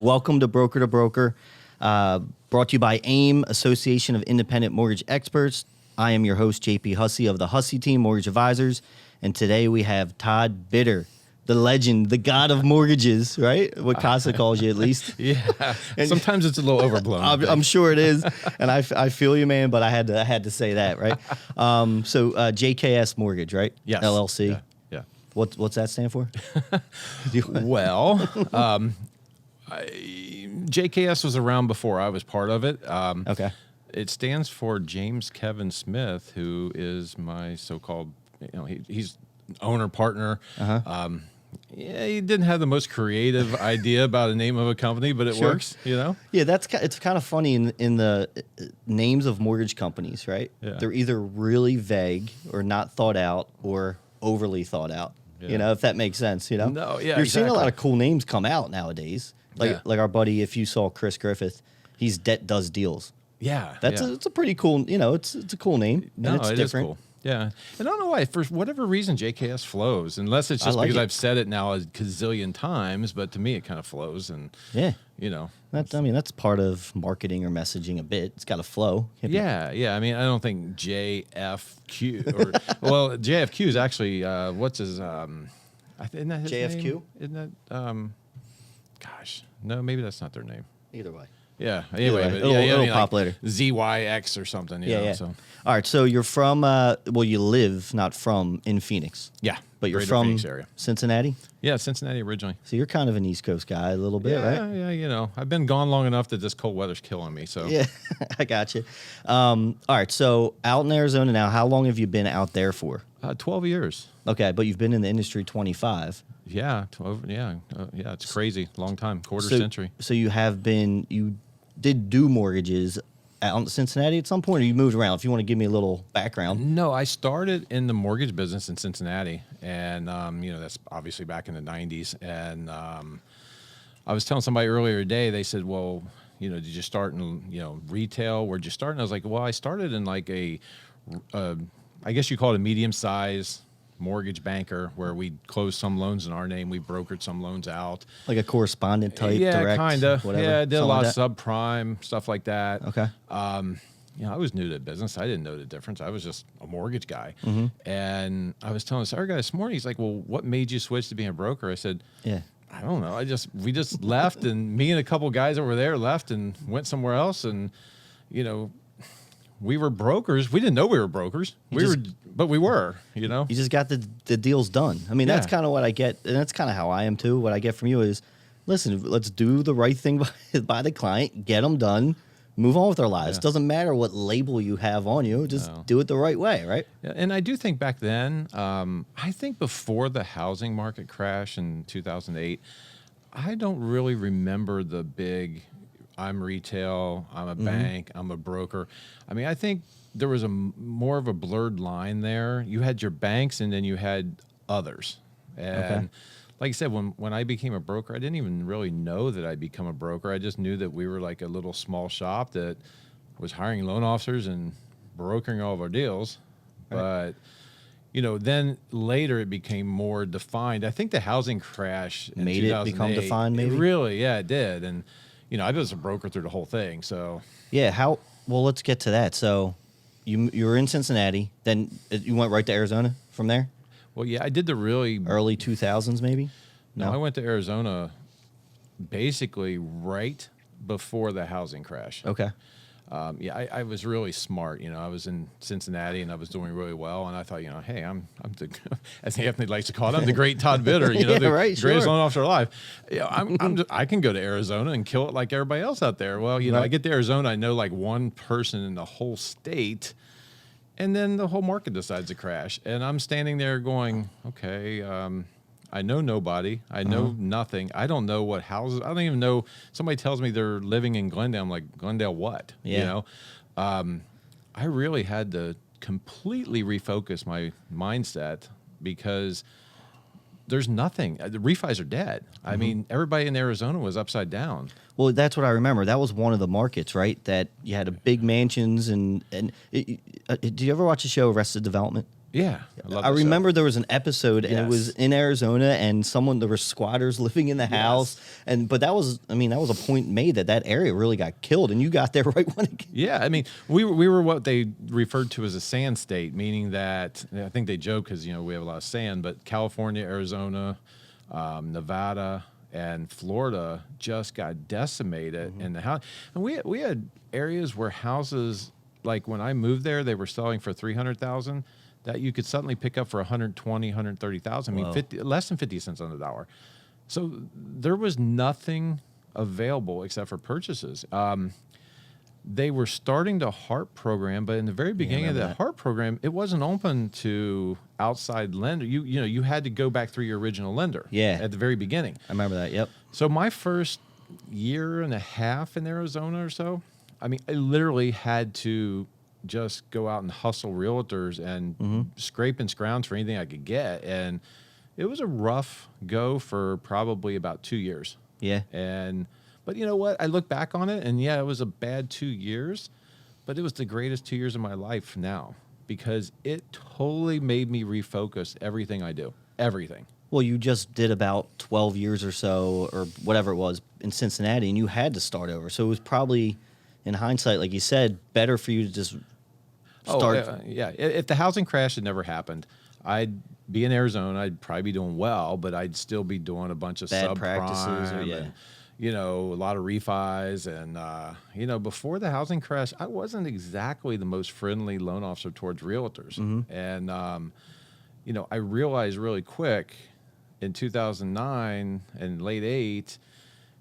Welcome to Broker, brought to you by AIM, Association of Independent Mortgage Experts. I am your host, JP Hussey of the Hussey Team Mortgage Advisors, and today we have Todd Bitter, the legend, the god of mortgages, right? What Casa calls you, at least. Yeah. And sometimes it's a little overblown. I'm sure it is, and I feel you, man. But I had to say that, right? So JKS Mortgage, right? Yes. LLC. Yeah. What's that stand for? Well, JKS was around before I was part of it. Okay. It stands for James Kevin Smith, who is my so-called, he's owner partner. Uh-huh. Yeah, he didn't have the most creative idea about a name of a company, but it Sure. works, Yeah, it's kind of funny in the names of mortgage companies, right? Yeah. They're either really vague or not thought out or overly thought out. Yeah. If that makes sense. No, yeah, You're seeing a lot exactly. of cool names come out nowadays. Like our buddy, if you saw Chris Griffith, he's does deals. Yeah. It's a pretty cool. It's a cool name. No, and it's it different. is cool. Yeah. And I don't know why, for whatever reason, JKS flows, unless it's just like because it. I've said it now a gazillion times, but to me it kind of flows. And, Yeah. That's part of marketing or messaging a bit. It's got to flow. Yeah. I mean, I don't think JFQ or, well, JFQ is actually, what's his, isn't that his JFQ? name? Isn't that, gosh, no, maybe that's not their name. Either way. Yeah. Anyway, Either way. but It'll like pop later. ZYX or something. You know, Yeah. So. All right. So you're from, you live, not from, in Phoenix. Yeah. But you're Greater from Phoenix area. Cincinnati? Yeah, Cincinnati originally. So you're kind of an East Coast guy a little bit, right? Yeah, I've been gone long enough that this cold weather's killing me. So Yeah, I got you. All right. So out in Arizona now, how long have you been out there for? 12 years. Okay. But you've been in the industry 25. Yeah, 12. Yeah, it's crazy. Long time, quarter So- century. So you did do mortgages out in Cincinnati at some point, or you moved around? If you want to give me a little background. No, I started in the mortgage business in Cincinnati, and that's obviously back in the 90s. And I was telling somebody earlier today, they said, "Well, did you start in retail? Where'd you start?" And I was like, "Well, I started in like I guess you call it a medium-sized mortgage banker, where we closed some loans in our name, we brokered some loans out, Like a correspondent type, yeah, direct, kind of, whatever. yeah, I did a something lot like of subprime stuff like that. Okay. I was new to the business. I didn't know the difference. I was just a mortgage guy. And I was telling this other guy this morning, he's like, "Well, what made you switch to being a broker?" I said, Yeah. "I don't know. We just left, and me and a couple guys that were there left and went somewhere else. And, we were brokers. We didn't know we were brokers. But we were, You just got the deals done. I mean, that's Yeah. kind of what I get, and that's kind of how I am too. What I get from you is, listen, let's do the right thing by the client, get them done, move on with our lives. Yeah. Doesn't matter what label you have on you, just do it the right way, right? Yeah, and I do think back then, I think before the housing market crash in 2008, I don't really remember the big, I'm retail, I'm a bank, I'm a broker. I mean, I think there was more of a blurred line there. You had your banks, and then you had others. And like I said, when I became a broker, I didn't even really know that I'd become a broker. I just knew that we were like a little small shop that was hiring loan officers and brokering all of our deals. Right. But then later it became more defined. I think the housing crash in Made it become 2008, defined, maybe? It did. And I was a broker through the whole thing. So Yeah. Well, let's get to that. So you were in Cincinnati, then you went right to Arizona from there? well, yeah, I did the really Early 2000s, maybe? No, I went to Arizona basically right before the housing crash. Okay. I was really smart. I was in Cincinnati and I was doing really well. And I thought, hey, I'm the, as Anthony likes to call it, I'm the great Todd Bitter, Yeah, the right, greatest sure. loan officer alive. I can go to Arizona and kill it like everybody else out there. Well, Right. I get to Arizona, I know like one person in the whole state, and then the whole market decides to crash. And I'm standing there going, okay, I know nobody. I know nothing. I don't know what houses. I don't even know. Somebody tells me they're living in Glendale. I'm like, Glendale what? Yeah. I really had to completely refocus my mindset because there's nothing. The refis are dead. I mean, everybody in Arizona was upside down. Well, that's what I remember. That was one of the markets, right? That you had a big mansions and did you ever watch the show Arrested Development? Yeah, I love I that show. remember there was an episode, and it was Yes. in Arizona, and there were squatters living in the house, but that was a point made that area really got killed, and you got there right when it. Yeah, I mean, we were what they referred to as a sand state, meaning that I think they joke because we have a lot of sand, but California, Arizona, Nevada, and Florida just got decimated in the house, and we had areas where houses, like when I moved there, they were selling for $300,000 that you could suddenly pick up for 120, 130,000. I mean, Whoa. less than 50 cents on the dollar. So there was nothing available except for purchases. They were starting the HARP program, but in the very beginning of remember the that. HARP program, it wasn't open to outside lender. You had to go back through your original lender. Yeah. At the very beginning. I remember that. Yep. So my first year and a half in Arizona or so, I mean, I literally had to just go out and hustle realtors and scrape and scrounge for anything I could get. And it was a rough go for probably about 2 years. Yeah. But you know what? I look back on it, and yeah, it was a bad 2 years, but it was the greatest 2 years of my life now because it totally made me refocus everything I do. Everything. Well, you just did about 12 years or so, or whatever it was, in Cincinnati, and you had to start over. So it was probably, in hindsight, like you said, better for you to just start. Yeah. If the housing crash had never happened, I'd be in Arizona. I'd probably be doing well, but I'd still be doing a bunch of Bad subprime practices, or, and, a lot of refis. And, before the housing crash, I wasn't exactly the most friendly loan officer towards realtors. And, I realized really quick in 2009 and late 8,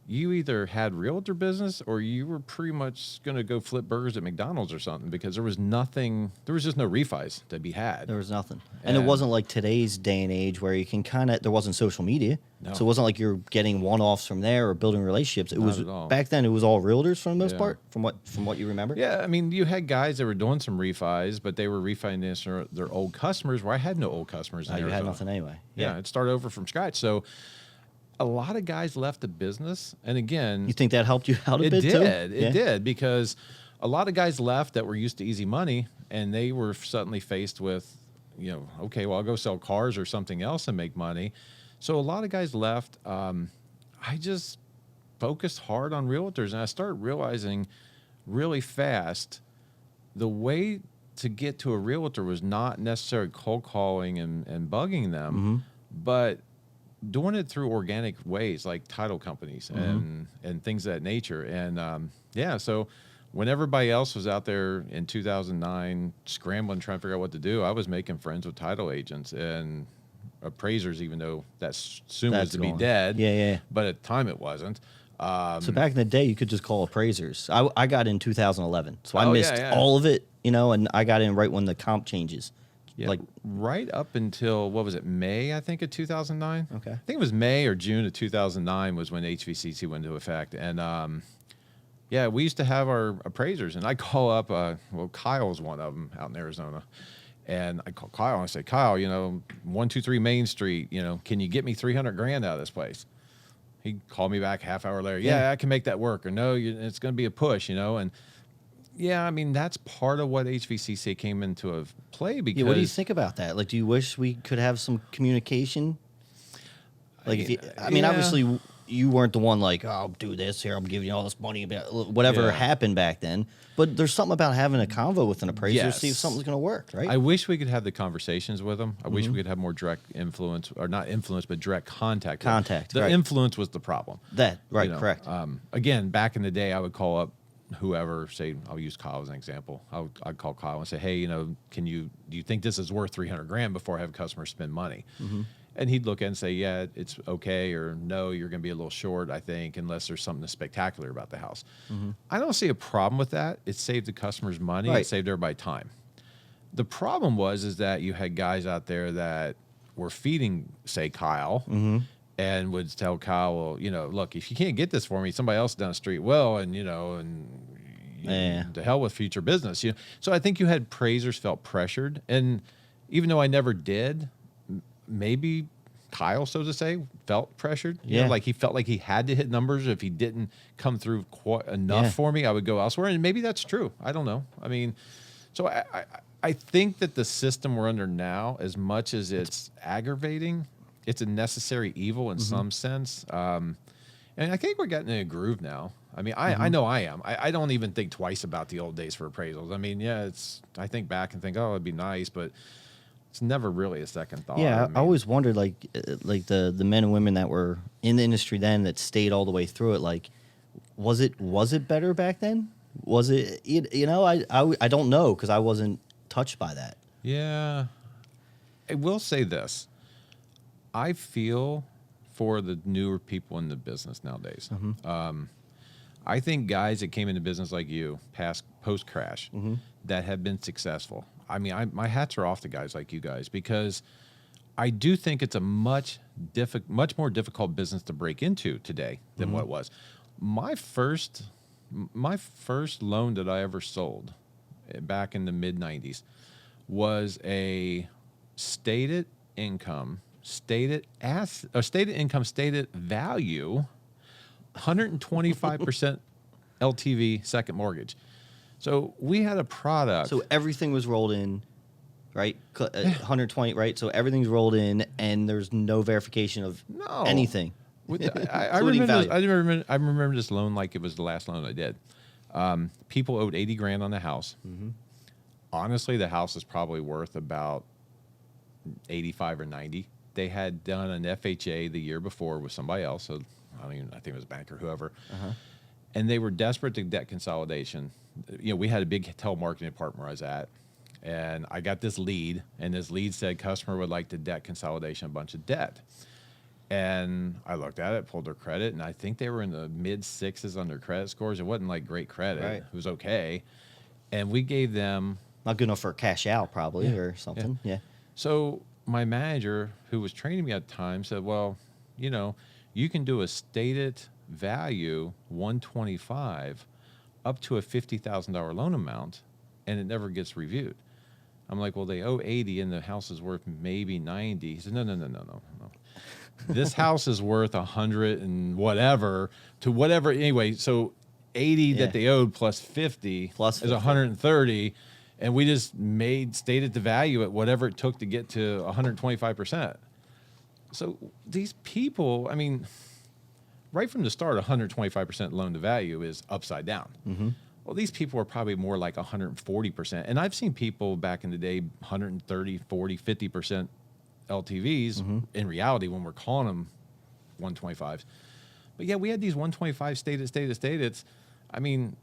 you either had realtor business or you were pretty much going to go flip burgers at McDonald's or something because there was just no refis to be had. There was nothing. And it wasn't like today's day and age where you can there wasn't social media. No. So it wasn't like you're getting one-offs from there or building relationships. It Not was at all. back then it was all realtors for the most Yeah. part, from what you remember. Yeah, I mean, you had guys that were doing some refis, but they were refinancing their old customers where I had no old customers. In You had Arizona. nothing anyway. Yeah, I'd start over from scratch. So a lot of guys left the business. And again, You think that helped you out a it bit too? did. It Yeah. did because a lot of guys left that were used to easy money, and they were suddenly faced with, okay, well, I'll go sell cars or something else and make money. So a lot of guys left. I just focused hard on realtors, and I started realizing really fast the way to get to a realtor was not necessarily cold calling and bugging them, but doing it through organic ways like title companies and things of that nature. And so when everybody else was out there in 2009 scrambling, trying to figure out what to do, I was making friends with title agents and appraisers, even though that's assumed was to be gone. dead. Yeah. But at the time it wasn't. So back in the day, you could just call appraisers. I got in 2011, so I Oh, yeah, missed yeah. all of it, and I got in right when the comp changes. Yeah, Like, right up until, what was it, May, I think, of 2009? Okay. I think it was May or June of 2009 was when HVCC went into effect. And, we used to have our appraisers, and I call up, Kyle was one of them out in Arizona. And I call Kyle and I say, Kyle, 123 Main Street, can you get me $300,000 out of this place? He called me back half hour later. Yeah, I can make that work. Or no, it's going to be a push, and yeah, I mean, that's part of what HVCC came into a play because. yeah, what do you think about that? Like, do you wish we could have some communication? Like, Yeah. obviously, you weren't the one like, oh, I'll do this here. I'm giving you all this money about whatever Yeah. happened back then. But there's something about having a convo with an appraiser to see if Yes. something's going to work, right? I wish we could have the conversations with them. I wish we could have more direct influence, or not influence, but direct contact. Contact, The right. influence was the problem. Correct. Again, back in the day, I would call up whoever, say, I'll use Kyle as an example. I'd call Kyle and say, hey, do you think this is worth $300,000 before I have customers spend money? And he'd look at it and say, yeah, it's okay, or no, you're going to be a little short, I think, unless there's something spectacular about the house. I don't see a problem with that. It saved the customers money. Right. It saved everybody time. The problem is that you had guys out there that were feeding, say, Kyle, and would tell Kyle, well, look, if you can't get this for me, somebody else down the street will, and to hell with future business. So I think you had appraisers felt pressured, and even though I never did, maybe Kyle, so to say, felt pressured. Like he felt like he had to hit numbers. If he didn't come through quite enough for me, I would go elsewhere. And maybe that's true. I don't know. I mean, so I think that the system we're under now, as much as it's aggravating, it's a necessary evil in some sense. And I think we're getting in a groove now. I mean, I know I am. I don't even think twice about the old days for appraisals. I mean, yeah, I think back and think, oh, it'd be nice, but it's never really a second thought. Yeah, I mean, I always wondered, like the men and women that were in the industry then that stayed all the way through it. Like, was it better back then? Was it? I don't know because I wasn't touched by that. yeah. I will say this. I feel for the newer people in the business nowadays. I think guys that came into business like you, post crash, that have been successful. I mean, my hats are off to guys like you guys because I do think it's a much more difficult business to break into today than what it was. My first loan that I ever sold back in the mid '90s was a stated income, stated value, 125% LTV second mortgage. So we had a product. So everything was rolled in, right? 120, right? So everything's rolled in, and there's no verification of anything. I remember this loan like it was the last loan I did. People owed $80,000 on the house. Honestly, the house is probably worth about 85 or 90. They had done an FHA the year before with somebody else. So I think it was a bank or whoever. And they were desperate to debt consolidation. You know, we had a big telemarketing department where I was at, and I got this lead, and this lead said customer would like to debt consolidation a bunch of debt. And I looked at it, pulled their credit, and I think they were in the mid sixes on their credit scores. It wasn't like great credit. Right. It was okay. And we gave them... Not good enough for a cash out, probably, or something. Yeah. So my manager, who was training me at the time, said, well, you know, you can do a stated value 125 up to a $50,000 loan amount, and it never gets reviewed. I'm like, well, they owe 80 and the house is worth maybe 90. He said, no. This house is worth 100 and whatever to whatever. Anyway, so 80 that they owed plus 50 is 130. And we just stated the value at whatever it took to get to 125%. So these people, I mean, right from the start, 125% loan to value is upside down. Well, these people are probably more like 140%. And I've seen people back in the day, 130, 40, 50% LTVs in reality when we're calling them 125s. But yeah, we had these 125 stated. I mean,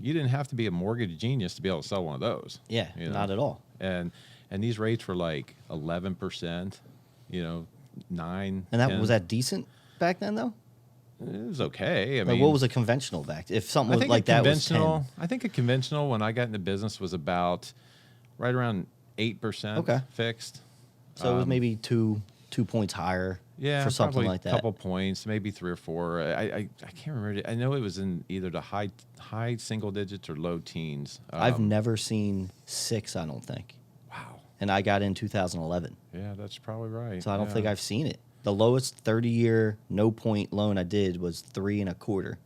you didn't have to be a mortgage genius to be able to sell one of those. Yeah, not at all. And these rates were like 11%, 9. And that 10. was that decent back then, though? It was okay. I Like, mean, what was a conventional back? If something I was think like that was 10. I think a conventional when I got into business was about right around 8% fixed. So it was maybe two points higher for something like that. A couple points, maybe 3 or 4. I can't remember. I know it was in either the high single digits or low teens. I've never seen 6, I don't think. Wow. And I got in 2011. Yeah, that's probably right. So I don't think I've seen it. The lowest 30-year no-point loan I did was 3.25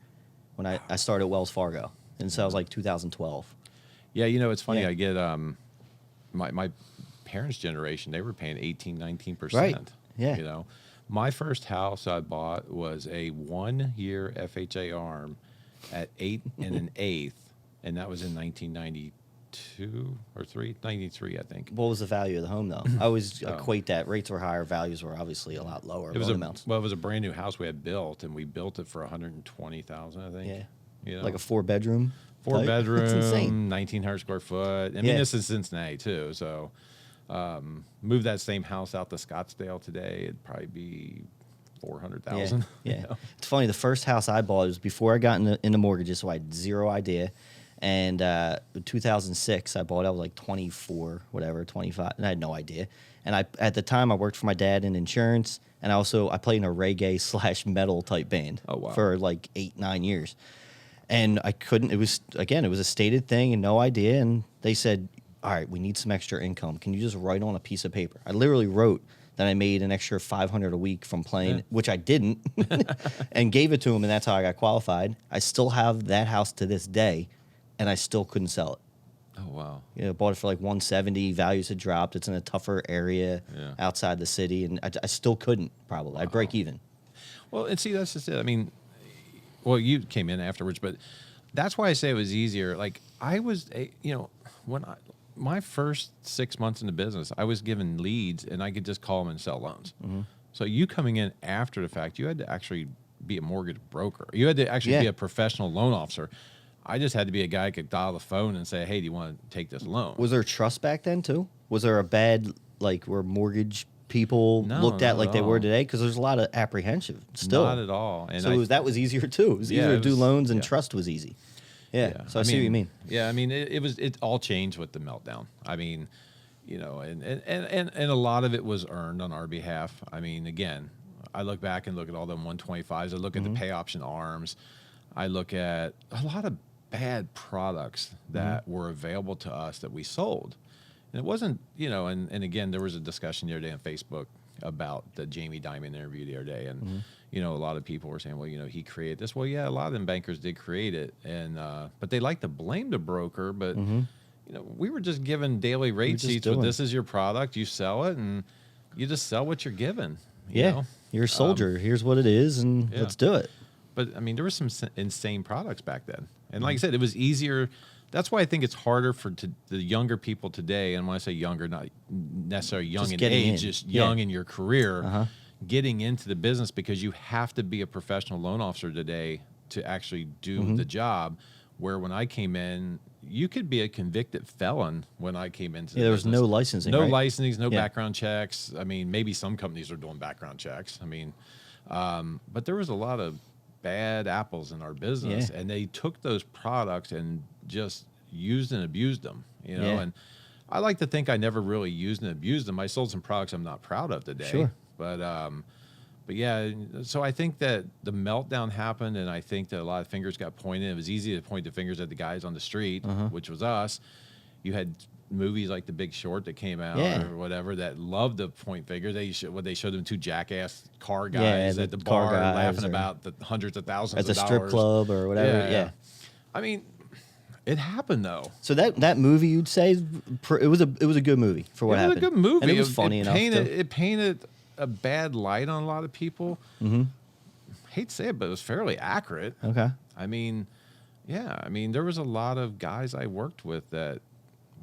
when I started Wells Fargo. And so I was like 2012. Yeah, it's funny. I get my parents' generation, they were paying 18, 19%. Right. Yeah. My first house I bought was a 1-year FHA ARM at 8 1/8, and that was in 1992 or 93, I think. What was the value of the home, though? I always equate that rates were higher, values were obviously a lot lower. It was it was a brand new house we had built, and we built it for $120,000, I think. Yeah. Like a 4-bedroom. 4-bedroom, That's insane. 1,900 square foot. I mean, this is Cincinnati too, so move that same house out to Scottsdale today, it'd probably be $400,000. Yeah. It's funny. The first house I bought was before I got into mortgages, so I had zero idea. And 2006, I bought it. I was like 24, whatever, 25, and I had no idea. And at the time, I worked for my dad in insurance, and I played in a reggae / metal type band for like 8-9 years. And I couldn't. It was a stated thing and no idea. And they said, all right, we need some extra income. Can you just write on a piece of paper? I literally wrote that I made an extra $500 a week from playing, which I didn't, and gave it to him, and that's how I got qualified. I still have that house to this day, and I still couldn't sell it. Oh, wow. You know, bought it for like 170. Values had dropped. It's in a tougher area Yeah. outside the city, and I still couldn't probably. I'd break even. Well, and see, that's just it. I mean, well, you came in afterwards, but that's why I say it was easier. Like I was, when my first 6 months in the business, I was given leads and I could just call them and sell loans. So you coming in after the fact, you had to actually be a mortgage broker. You had to actually be a professional loan officer. I just had to be a guy who could dial the phone and say, hey, do you want to take this loan? Was there trust back then too? Was there a bad, like, where mortgage people looked at like they were today? Because there's a lot of apprehension still. Not at all. And so that was easier too. It was easier to do loans, and trust was easy. Yeah. So I see what you mean. Yeah, I mean, it all changed with the meltdown. I mean, and a lot of it was earned on our behalf. I mean, again, I look back and look at all them 125s. I look at the pay option arms. I look at a lot of bad products that were available to us that we sold. And it wasn't, and again, there was a discussion the other day on Facebook about the Jamie Dimon interview the other day. And, a lot of people were saying, well, he created this. Well, yeah, a lot of them bankers did create it. And, but they like to blame the broker. But, we were just given daily rate sheets. Well, this is your product. You sell it and you just sell what you're given. You're a soldier. Here's what it is, and let's do it. But, I mean, there were some insane products back then. And like I said, it was easier. That's why I think it's harder for the younger people today. And when I say younger, not necessarily young in age, just young in your career, getting into the business, because you have to be a professional loan officer today to actually do the job. Where when I came in, you could be a convicted felon when I came into the there was business. no licensing, No licensing, no background checks. I mean, maybe some companies are doing background checks. I mean, but there was a lot of bad apples in our business, and they took those products and just used and abused them, and I like to think I never really used and abused them. I sold some products I'm not proud of today, but yeah, so I think that the meltdown happened, and I think that a lot of fingers got pointed. It was easy to point the fingers at the guys on the street, which was us. You had movies like The Big Short that came out or whatever that loved to point fingers. They showed them two jackass car guys at the bar laughing about the hundreds of thousands at of the dollars. strip club or whatever. I mean, it happened though. So that movie, you'd say it was a good movie for what happened. It was a good movie. And it was funny enough. It painted a bad light on a lot of people. Hate to say it, but it was fairly accurate. Okay. I mean, there was a lot of guys I worked with that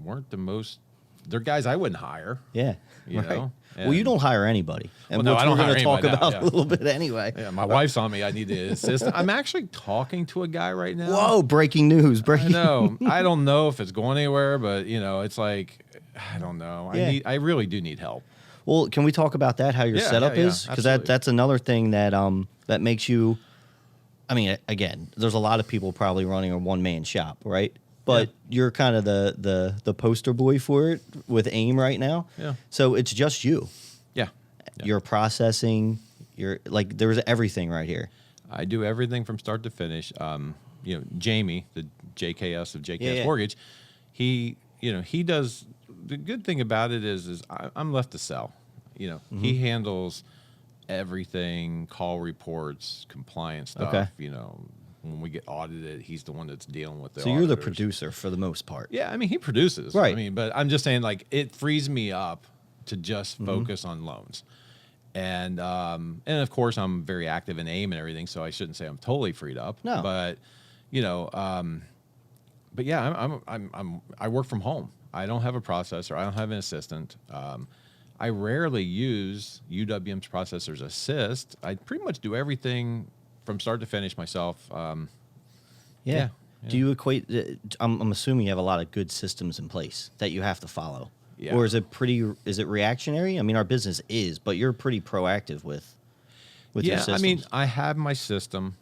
weren't the most. They're guys I wouldn't hire. Yeah. You know. Well, you don't hire anybody, and I don't we're hire going to talk anybody about now, a little bit anyway. Yeah, my wife's on me. I need the assistant. I'm actually talking to a guy right now. Whoa! Breaking news! I know. I don't know if it's going anywhere, but it's like I don't know. I really do need help. Well, can we talk about that? How your setup is? Because that's another thing that that makes you. I mean, again, there's a lot of people probably running a one-man shop, right? But you're kind of the poster boy for it with AIM right now. Yeah. So it's just you. Yeah. You're processing. You're like there's everything right here. I do everything from start to finish. Jamie, the JKS of JKS Mortgage, he does. The good thing about it is I'm left to sell. He handles everything, call reports, compliance stuff. Okay. When we get audited, he's the one that's dealing with the So auditors. you're the producer for the most part. Yeah, I mean, he produces. Right. I mean, but I'm just saying, like, it frees me up to just focus on loans. And of course, I'm very active in AIM and everything, so I shouldn't say I'm totally freed up. No. But, but yeah, I work from home. I don't have a processor. I don't have an assistant. I rarely use UWM's Processors Assist. I pretty much do everything from start to finish myself. Yeah. Do you equate? I'm assuming you have a lot of good systems in place that you have to follow. Yeah. Or is it reactionary? I mean, our business is, but you're pretty proactive with your systems. I mean, I have my system,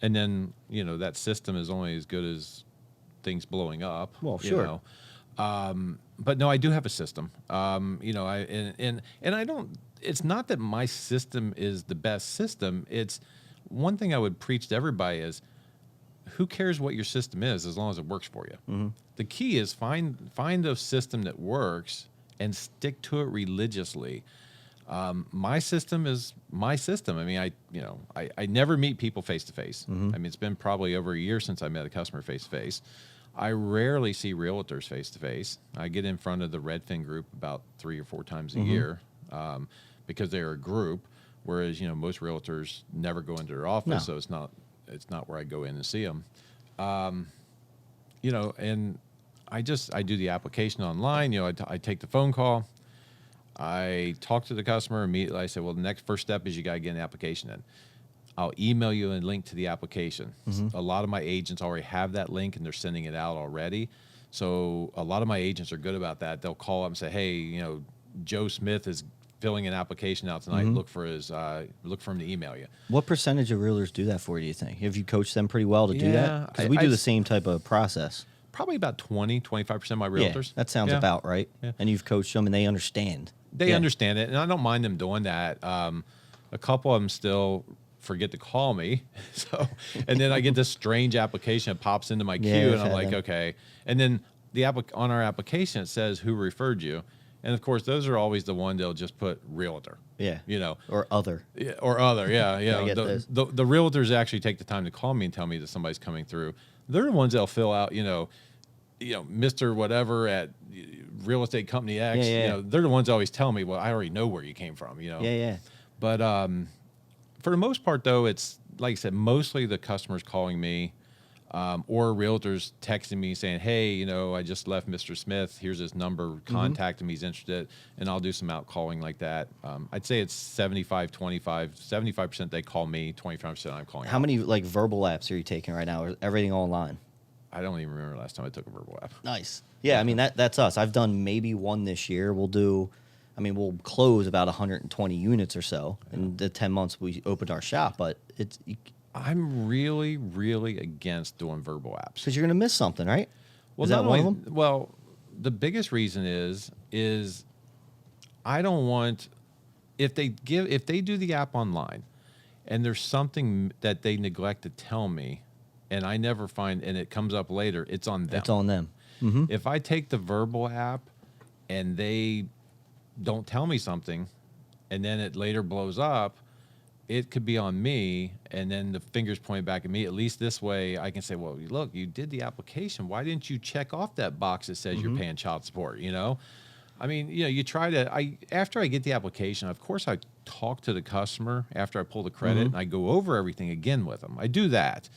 and then that system is only as good as things blowing up. Well, sure. But no, I do have a system. I don't. It's not that my system is the best system. It's one thing I would preach to everybody is, who cares what your system is as long as it works for you. Mm-hmm. The key is find a system that works and stick to it religiously. My system is my system. I mean, I never meet people face to face. I mean, it's been probably over a year since I met a customer face to face. I rarely see realtors face to face. I get in front of the Redfin group about 3 or 4 times a year because they're a group. Whereas most realtors never go into their office, so it's not where I go in and see them. And I do the application online. I take the phone call. I talk to the customer immediately. I say, well, the next first step is you got to get an application in. I'll email you a link to the application. A lot of my agents already have that link and they're sending it out already. So a lot of my agents are good about that. They'll call up and say, hey, Joe Smith is filling an application out tonight. Look for him to email you. What percentage of realtors do that for you, do you think? Have you coached them pretty well to do that? Because we do the same type of process. Probably about 25% of my realtors. Yeah, that sounds about right. Yeah. And you've coached them and they understand. They understand it, and I don't mind them doing that. A couple of them still forget to call me, and then I get this strange application that pops into my queue, and I'm like, okay. And then on our application it says who referred you, and of course those are always the one they'll just put realtor. Yeah. Or other. Yeah, or other. Yeah. The realtors actually take the time to call me and tell me that somebody's coming through. They're the ones that'll fill out, Mr. Whatever at real estate company X. They're the ones that always tell me, well, I already know where you came from. But for the most part, though, it's like I said, mostly the customers calling me, or realtors texting me saying, hey, I just left Mr. Smith. Here's his number. Contact him. He's interested. And I'll do some out calling like that. I'd say it's 75, 25, 75% they call me, 25% I'm calling. How many verbal apps are you taking right now? Or everything online? I don't even remember last time I took a verbal app. Nice. Yeah, I mean, that's us. I've done maybe one this year. We'll close about 120 units or so in the 10 months we opened our shop, but I'm really, really against doing verbal apps. Because you're going to miss something, right? Well, is that one of them? Well, the biggest reason is I don't want, if they do the app online and there's something that they neglect to tell me, and I never find, and it comes up later, it's on them. It's on them. If I take the verbal app and they don't tell me something, and then it later blows up, it could be on me, and then the fingers point back at me. At least this way I can say, well, look, you did the application. Why didn't you check off that box that says you're paying child support, I mean, you try to, after I get the application, of course I talk to the customer after I pull the credit, and I go over everything again with them. I do that.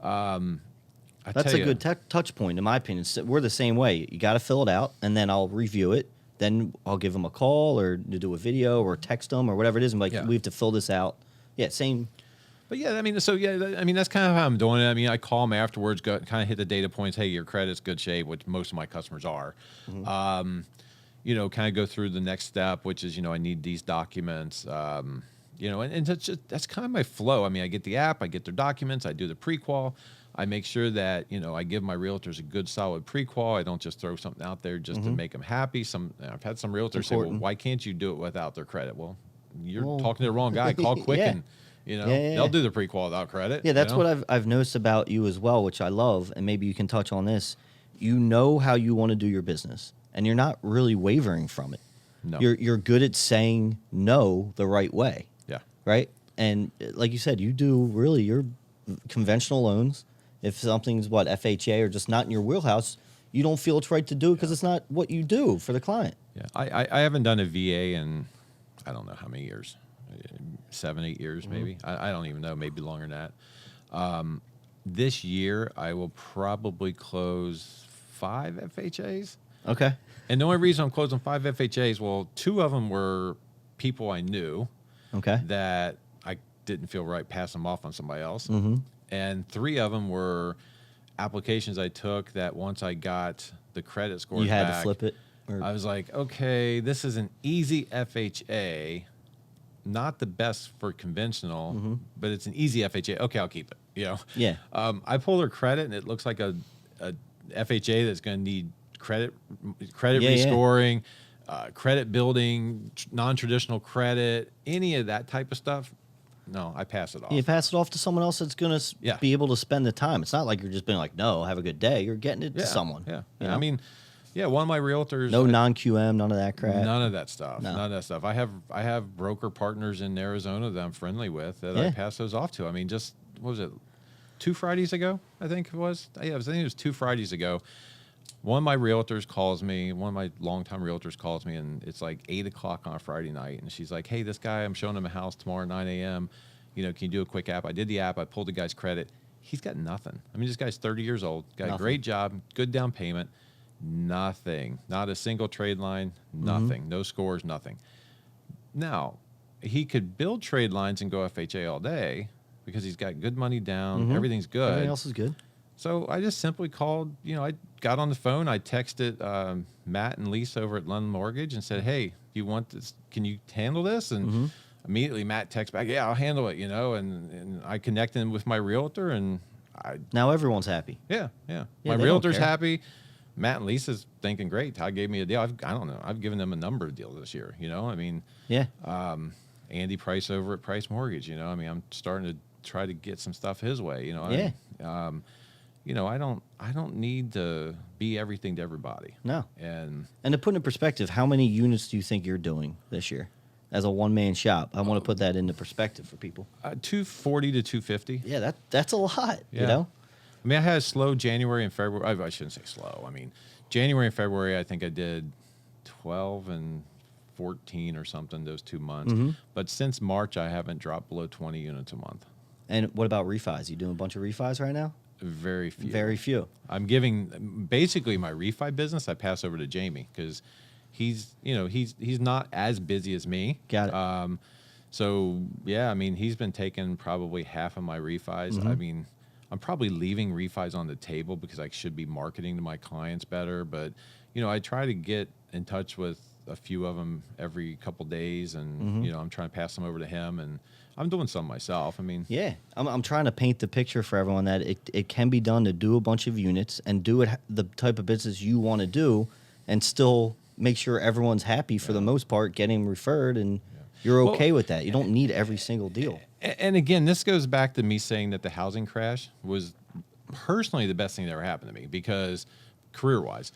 That's a good touch point, in my opinion. We're the same way. You got to fill it out, and then I'll review it. Then I'll give them a call or do a video or text them or whatever it is. I'm like, we have to fill this out. Yeah, same. But that's kind of how I'm doing it. I mean, I call them afterwards, kind of hit the data points. Hey, your credit's good shape, which most of my customers are. Kind of go through the next step, which is, I need these documents. And that's kind of my flow. I mean, I get the app, I get their documents, I do the pre-qual. I make sure that, I give my realtors a good solid pre-qual. I don't just throw something out there just to make them happy. I've had some realtors say, well, why can't you do it without their credit? Well, you're talking to the wrong guy. Call Quicken. They'll do the pre-qual without credit. Yeah, that's what I've noticed about you as well, which I love, and maybe you can touch on this. You know how you want to do your business, and you're not really wavering from it. No. You're good at saying no the right way. Yeah. Right? And like you said, you do really your conventional loans. If something's FHA or just not in your wheelhouse, you don't feel it's right to do it because it's not what you do for the client. Yeah, I haven't done a VA in I don't know how many years, 7, 8 years maybe. I don't even know, maybe longer than that. This year I will probably close 5 FHAs. Okay. And the only reason I'm closing 5 FHAs, well, 2 of them were people I knew. Okay. That I didn't feel right passing them off on somebody else. And 3 of them were applications I took that once I got the credit scores you had back, to flip it. I was like, okay, this is an easy FHA, not the best for conventional, but it's an easy FHA. Okay, I'll keep it. Yeah. I pulled her credit, and it looks like a FHA that's going to need credit rescoring, credit building, non-traditional credit, any of that type of stuff. No, I pass it off. You pass it off to someone else that's going to be able to spend the time. It's not like you're just being like, no, have a good day. You're getting it to someone. Yeah. You know? I mean, one of my realtors. No non-QM, none of that crap. None of that stuff. No. None of that stuff. I have broker partners in Arizona that I'm friendly with that I pass those off to. I mean, just, what was it? 2 Fridays ago, I think it was. Yeah, I think it was 2 Fridays ago. One of my realtors calls me, one of my longtime realtors calls me, and it's like 8 o'clock on a Friday night. And she's like, hey, this guy, I'm showing him a house tomorrow at 9 a.m. You know, can you do a quick app? I did the app. I pulled the guy's credit. He's got nothing. I mean, this guy's 30 years old, got a great job, good down payment, nothing. Not a single trade line, nothing. No scores, nothing. Now, he could build trade lines and go FHA all day because he's got good money down. Everything's good. Everything else is good. So I just simply called, I got on the phone. I texted Matt and Lisa over at London Mortgage and said, hey, do you want this? Can you handle this? And immediately Matt texts back, yeah, I'll handle it, and I connected him with my realtor. And now everyone's happy. Yeah. My realtor's happy. Matt and Lisa's thinking, great, Todd gave me a deal. I don't know. I've given them a number of deals this year, I mean. Yeah. Andy Price over at Price Mortgage, I mean, I'm starting to try to get some stuff his way, Yeah. I don't need to be everything to everybody. No. And to put in perspective, how many units do you think you're doing this year as a one-man shop? I want to put that into perspective for people. 240 to 250. Yeah, that's a lot, I mean, I had a slow January and February. I shouldn't say slow. I mean, January and February, I think I did 12 and 14 or something those 2 months. But since March, I haven't dropped below 20 units a month. And what about refis? You doing a bunch of refis right now? Very few. Very few. I'm giving basically my refi business. I pass over to Jamie because he's not as busy as me. Got it. So yeah, I mean, he's been taking probably half of my refis. I mean, I'm probably leaving refis on the table because I should be marketing to my clients better. But I try to get in touch with a few of them every couple days, and I'm trying to pass them over to him, and I'm doing some myself. I mean, yeah, I'm trying to paint the picture for everyone that it can be done to do a bunch of units and do it the type of business you want to do, and still make sure everyone's happy for the most part, getting referred, and you're okay with that. You don't need every single deal. And again, this goes back to me saying that the housing crash was personally the best thing that ever happened to me because career-wise,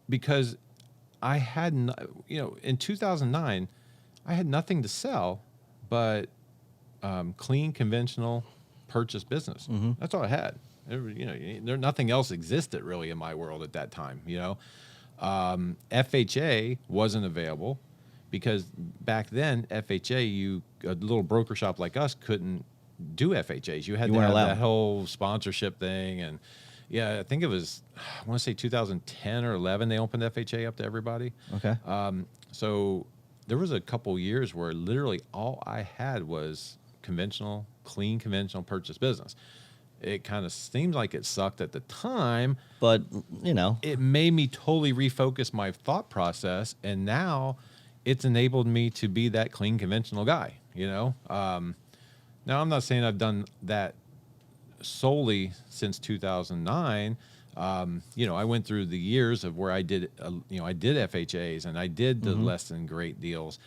because I had, in 2009, I had nothing to sell but clean, conventional purchase business. That's all I had. Nothing else existed really in my world at that time. FHA wasn't available because back then FHA, a little broker shop like us couldn't do FHAs. You had to have that whole sponsorship thing, and I think it was, I want to say 2010 or 11 they opened FHA up to everybody. Okay. So there was a couple years where literally all I had was clean conventional purchase business. It kind of seemed like it sucked at the time, but it made me totally refocus my thought process, and now it's enabled me to be that clean conventional guy. Now I'm not saying I've done that solely since 2009. I went through the years of where I did FHAs and I did the less than great deals.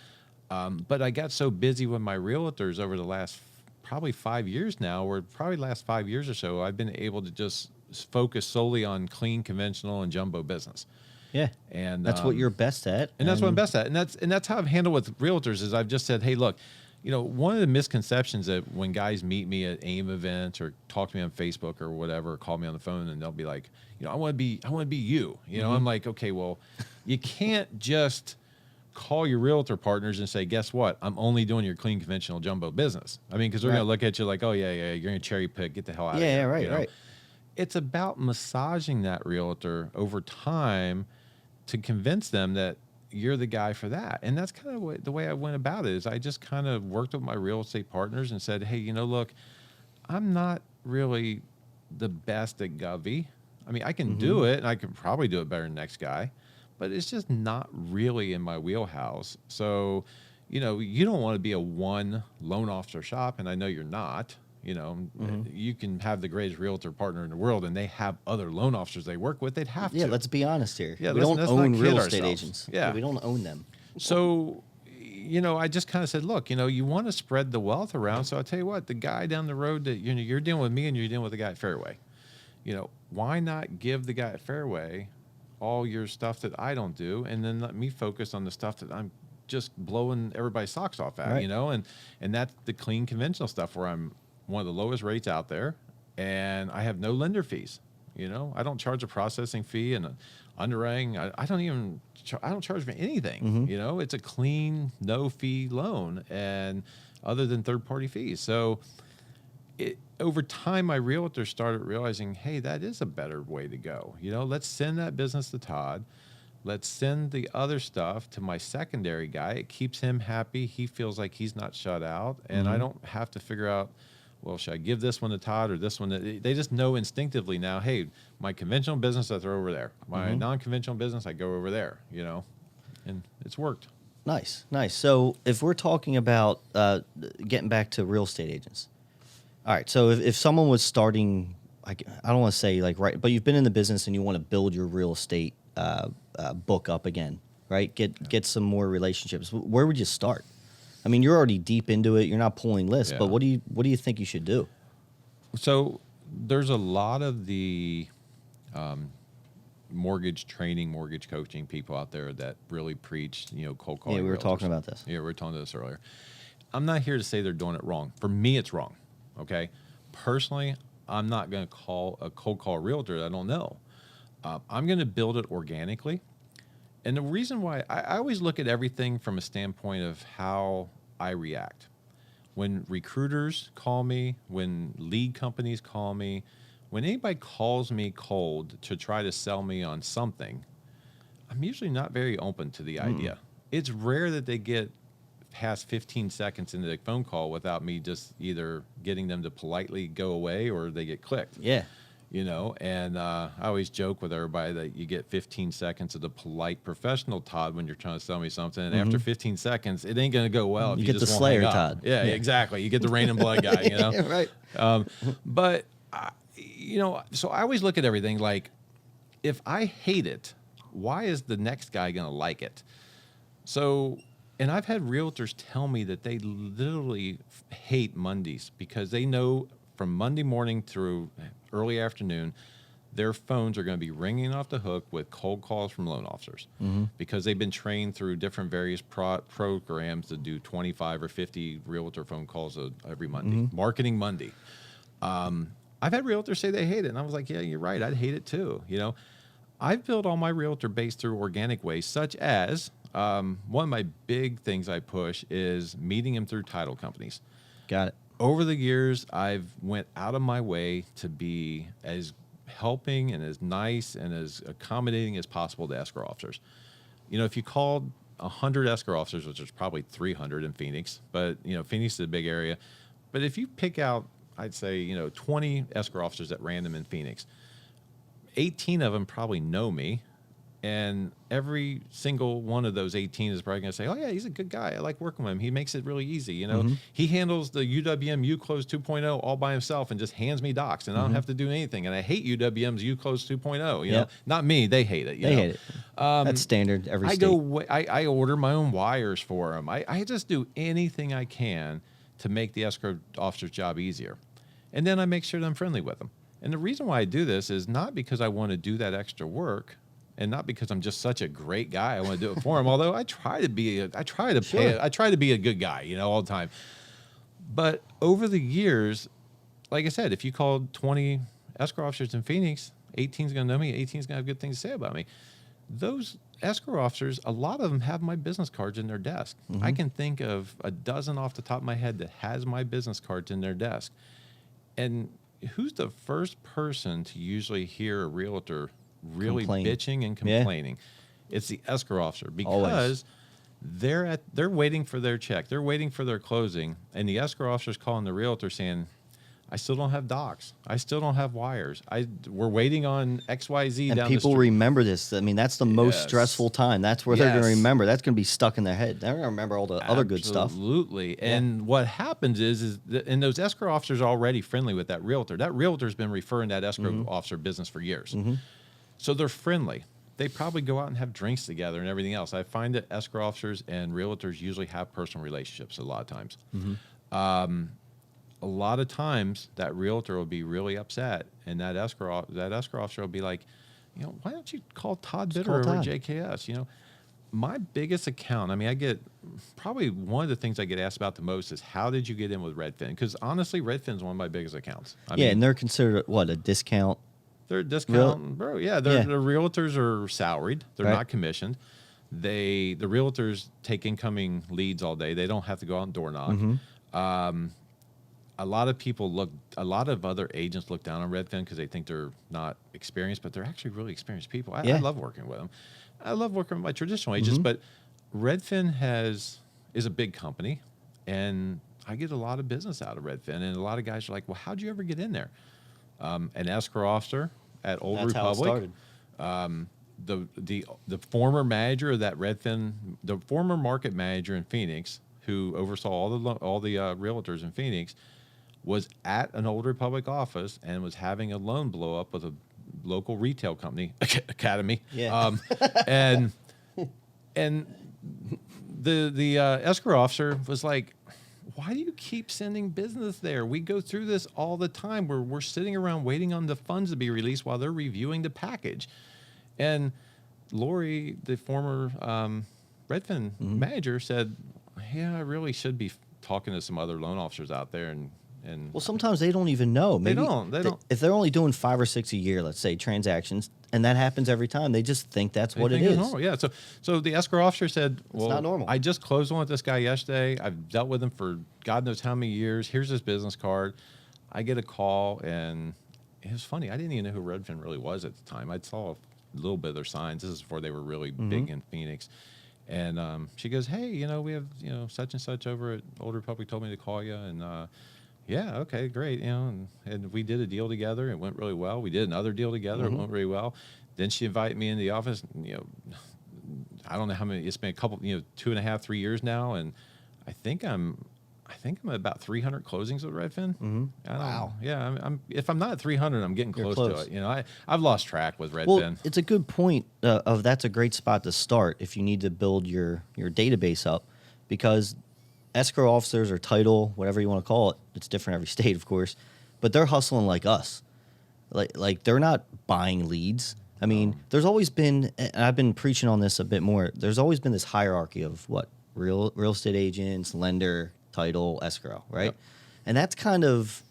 But I got so busy with my realtors over the last probably 5 years now, or probably last 5 years or so, I've been able to just focus solely on clean, conventional, and jumbo business. Yeah. And that's what you're best at. And that's what I'm best at. And that's how I've handled with realtors is I've just said, hey, look, one of the misconceptions that when guys meet me at AIM events or talk to me on Facebook or whatever, or call me on the phone and they'll be like, I want to be you. I'm like, okay, well, you can't just call your realtor partners and say, guess what? I'm only doing your clean conventional jumbo business. I mean, because they're going to look at you like, oh yeah, you're going to cherry pick, get the hell out of here. Yeah, right. It's about massaging that realtor over time to convince them that you're the guy for that. And that's kind of the way I went about it is I just kind of worked with my real estate partners and said, hey, look, I'm not really the best at Govy. I mean, I can do it and I can probably do it better than the next guy, but it's just not really in my wheelhouse. So, you don't want to be a one loan officer shop, and I know you're not. You can have the greatest realtor partner in the world and they have other loan officers they work with. They'd have to. Yeah, let's be honest here. Yeah, we don't own real estate ourselves. agents. Yeah. We don't own them. So, I just kind of said, look, you want to spread the wealth around. So I'll tell you what, the guy down the road that, you're dealing with me and you're dealing with the guy at Fairway. Why not give the guy at Fairway all your stuff that I don't do and then let me focus on the stuff that I'm just blowing everybody's socks off at, right. And that's the clean conventional stuff where I'm one of the lowest rates out there, and I have no lender fees. I don't charge a processing fee and underwriting. I don't charge for anything. It's a clean, no fee loan, and other than third party fees. So over time, my realtor started realizing, hey, that is a better way to go. Let's send that business to Todd. Let's send the other stuff to my secondary guy. It keeps him happy. He feels like he's not shut out, and I don't have to figure out, well, should I give this one to Todd or this one? They just know instinctively now, hey, my conventional business, I throw over there. My non-conventional business, I go over there, and it's worked. Nice. So if we're talking about getting back to real estate agents, all right, so if someone was starting, I don't want to say like right, but you've been in the business and you want to build your real estate book up again, right? Get some more relationships. Where would you start? I mean, you're already deep into it. You're not pulling lists, but what do you think you should do? So there's a lot of the mortgage training, mortgage coaching people out there that really preach, cold calling. Yeah, we were realtors. talking about this. Yeah, we were talking about this earlier. I'm not here to say they're doing it wrong. For me, it's wrong. Okay. Personally, I'm not going to call a cold call realtor that I don't know. I'm going to build it organically. And the reason why I always look at everything from a standpoint of how I react. When recruiters call me, when lead companies call me, when anybody calls me cold to try to sell me on something, I'm usually not very open to the idea. It's rare that they get past 15 seconds into the phone call without me just either getting them to politely go away or they get clicked. Yeah. And I always joke with everybody that you get 15 seconds of the polite professional Todd when you're trying to sell me something. And after 15 seconds, it ain't going to go well if you get just the won't Slayer hang up. Todd. Yeah, exactly. You get the rain and blood guy, Yeah, right. But, so I always look at everything like, if I hate it, why is the next guy going to like it? So, and I've had realtors tell me that they literally hate Mondays because they know from Monday morning through early afternoon, their phones are going to be ringing off the hook with cold calls from loan officers because they've been trained through different various programs to do 25 or 50 realtor phone calls every Monday, Marketing Monday. I've had realtors say they hate it, and I was like, yeah, you're right. I'd hate it too. I've built all my realtor base through organic ways, such as one of my big things I push is meeting them through title companies. Got it. Over the years, I've went out of my way to be as helping and as nice and as accommodating as possible to escrow officers. If you called 100 escrow officers, which is probably 300 in Phoenix, but Phoenix is a big area. But if you pick out, I'd say 20 escrow officers at random in Phoenix, 18 of them probably know me. And every single one of those 18 is probably going to say, oh, yeah, he's a good guy. I like working with him. He makes it really easy. He handles the UWM U-Close 2.0 all by himself and just hands me docs, and I don't have to do anything. And I hate UWM's U-Close 2.0. You know, not me. They hate it. They hate it. That's standard every state. I order my own wires for them. I just do anything I can to make the escrow officer's job easier. And then I make sure that I'm friendly with them. And the reason why I do this is not because I want to do that extra work, and not because I'm just such a great guy. I want to do it for him. Although I try to be a good guy, all the time. But over the years, like I said, if you called 20 escrow officers in Phoenix, 18's going to know me. 18's going to have good things to say about me. Those escrow officers, a lot of them have my business cards in their desk. I can think of a dozen off the top of my head that has my business cards in their desk. And who's the first person to usually hear a realtor really bitching and complaining? It's the escrow officer, because they're waiting for their check, they're waiting for their closing, and the escrow officer's calling the realtor saying, I still don't have docs, I still don't have wires, we're waiting on XYZ. And down people the street. Remember this. I mean, that's the most stressful time. That's where they're going to remember. That's going to be stuck in their head. They're going to remember all the other good stuff. Absolutely. And what happens and those escrow officers are already friendly with that realtor. That realtor's been referring that escrow officer business for years. So they're friendly. They probably go out and have drinks together and everything else. I find that escrow officers and realtors usually have personal relationships a lot of times. A lot of times that realtor will be really upset, and that escrow officer will be like, why don't you call Todd Bitter over at JKS? My biggest account, I mean, I get probably one of the things I get asked about the most is how did you get in with Redfin? Because honestly, Redfin's one of my biggest accounts. I mean, and they're considered what, a discount? they're a discount, bro. Yeah, the realtors are salaried. They're Right. not commissioned. The realtors take incoming leads all day. They don't have to go out and door knock. A lot of other agents look down on Redfin because they think they're not experienced, but they're actually really experienced people. I love working with them. I love working with my traditional agents, but Redfin is a big company, and I get a lot of business out of Redfin. And a lot of guys are like, "Well, how'd you ever get in there?" An escrow officer at Old That's Republic. how it started. The former manager of that Redfin, the former market manager in Phoenix, who oversaw all the realtors in Phoenix, was at an Old Republic office and was having a loan blow up with a local retail company, Academy. Yeah. And the escrow officer was like, "Why do you keep sending business there? We go through this all the time. We're sitting around waiting on the funds to be released while they're reviewing the package." And Lori, the former Redfin manager, said, "Yeah, I really should be talking to some other loan officers out there." And Well, sometimes they don't even know. Maybe They don't. If they're only doing 5 or 6 a year, let's say, transactions, and that happens every time, they just think that's what it think is. it's normal. Yeah. So the escrow officer said, "Well, not normal. I just closed one with this guy yesterday. I've dealt with him for God knows how many years. Here's his business card." I get a call, and it was funny. I didn't even know who Redfin really was at the time. I saw a little bit of their signs. This is before they were really big in Phoenix. And she goes, "Hey, we have such and such over at Old Republic told me to call you." And yeah, okay, great. And we did a deal together. It went really well. We did another deal together. It went really well. Then she invited me into the office. I don't know how many. It's been a couple, 2.5, 3 years now, and I think I'm at about 300 closings with Redfin. Wow. Yeah, if I'm not at 300, I'm getting You're close close. to it. I've lost track with Redfin. Well, it's a good point of that's a great spot to start if you need to build your database up, because escrow officers or title, whatever you want to call it, it's different every state, of course, but they're hustling like us. Like they're not buying leads. I mean, there's always been, and I've been preaching on this a bit more, there's always been this hierarchy of what? Real estate agents, lender, title, escrow, right? Yep. And that's kind of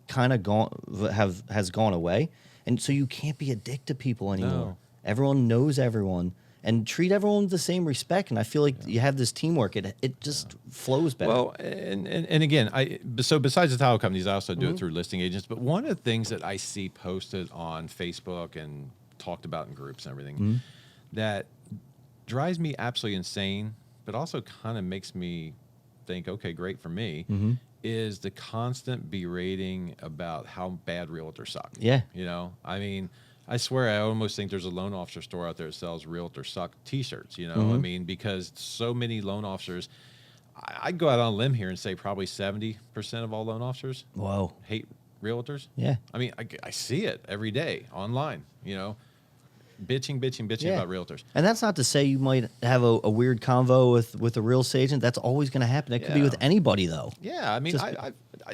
has gone away. And so you can't be a dick to people anymore. No. Everyone knows everyone. And treat everyone with the same respect. And I feel like you have this teamwork. It just flows better. Well, and again, so besides the title companies, I also do it through listing agents. But one of the things that I see posted on Facebook and talked about in groups and everything that drives me absolutely insane, but also kind of makes me think, okay, great for me, is the constant berating about how bad realtors suck. Yeah. I mean, I swear I almost think there's a loan officer store out there that sells realtor suck t-shirts, I mean, because so many loan officers, I'd go out on a limb here and say probably 70% of all loan officers Whoa. hate realtors. Yeah. I mean, I see it every day online, bitching about realtors. And that's not to say you might have a weird convo with a real estate agent. That's always going to happen. It could be Yeah. with anybody, though. Yeah, I mean,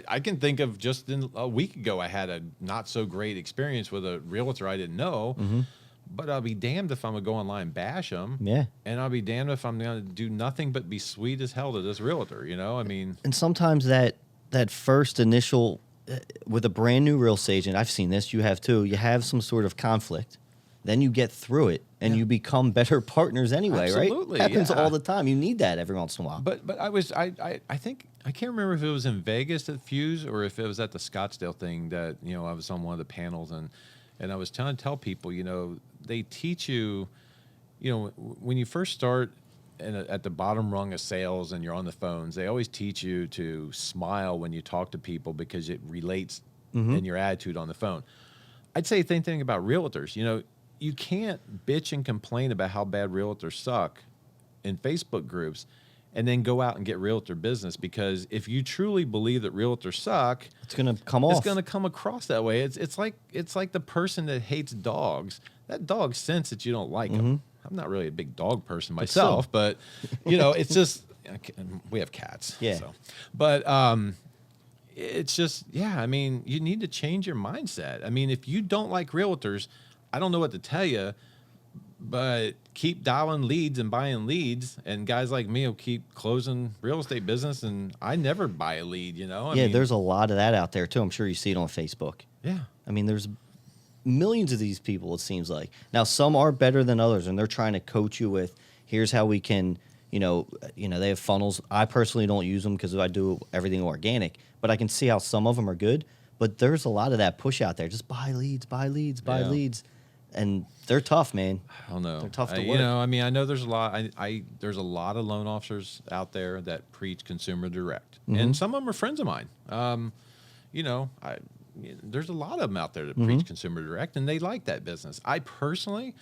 I can think of just a week ago, I had a not so great experience with a realtor I didn't know, but I'll be damned if I'm going to go online and bash them. Yeah. And I'll be damned if I'm going to do nothing but be sweet as hell to this realtor, I mean. And sometimes that first initial, with a brand new real estate agent, I've seen this, you have too, you have some sort of conflict. Then you get through it, and you become better partners anyway, Absolutely, right? Happens yeah. all the time. You need that every once in a while. But I think I can't remember if it was in Vegas at Fuse or if it was at the Scottsdale thing that I was on one of the panels and I was trying to tell people they teach you when you first start at the bottom rung of sales and you're on the phones, they always teach you to smile when you talk to people because it relates in your attitude on the phone. I'd say the same thing about realtors. You can't bitch and complain about how bad realtors suck in Facebook groups and then go out and get realtor business, because if you truly believe that realtors suck, It's going to come off. it's going to come across that way. It's like the person that hates dogs. That dog sense that you don't like them. I'm not really a big dog person myself, but it's just we have cats. Yeah. So. But it's just, I mean, you need to change your mindset. I mean, if you don't like realtors, I don't know what to tell you, but keep dialing leads and buying leads, and guys like me will keep closing real estate business, and I never buy a lead, you know? I mean, there's a lot of that out there too. I'm sure you see it on Facebook. yeah. I mean, there's millions of these people, it seems like. Now, some are better than others, and they're trying to coach you with, here's how we can, they have funnels. I personally don't use them because I do everything organic, but I can see how some of them are good. But there's a lot of that push out there. Just buy leads, buy leads, buy Yeah. leads. And they're tough, man. I don't know. They're tough to You work. know, I mean, I know there's a lot. There's a lot of loan officers out there that preach consumer direct, and some of them are friends of mine. There's a lot of them out there that preach consumer direct, and they like that business. I personally,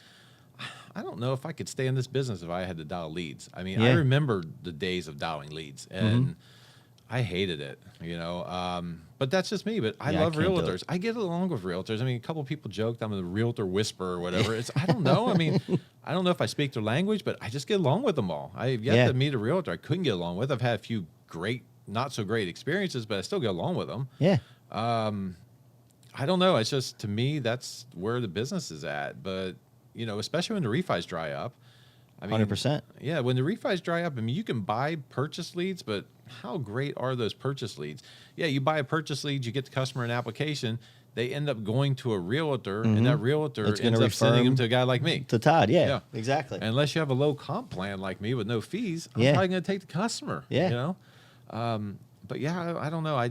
I don't know if I could stay in this business if I had to dial leads. I mean, I remember the days of dialing leads, and I hated it, but that's just me. But I Yeah, I love can't do realtors. I get along with realtors. I mean, a couple of people joked I'm a realtor whisperer or whatever. I don't know. I mean, I don't know if I speak their language, but I just get along with them all. I've yet to meet a realtor I couldn't get along with. I've had a few great, not so great experiences, but I still get along with them. Yeah. I don't know. It's just, to me, that's where the business is at. But, especially when the refis dry up. I mean, 100%. Yeah, when the refis dry up, I mean, you can buy purchase leads, but how great are those purchase leads? Yeah, you buy a purchase lead, you get the customer an application, they end up going to a realtor, and that realtor ends up sending them to a guy like me. To Todd, yeah. Exactly. And unless you have a low comp plan like me with no fees, I'm Yeah. probably going to take the customer. Yeah. But yeah, I don't know. I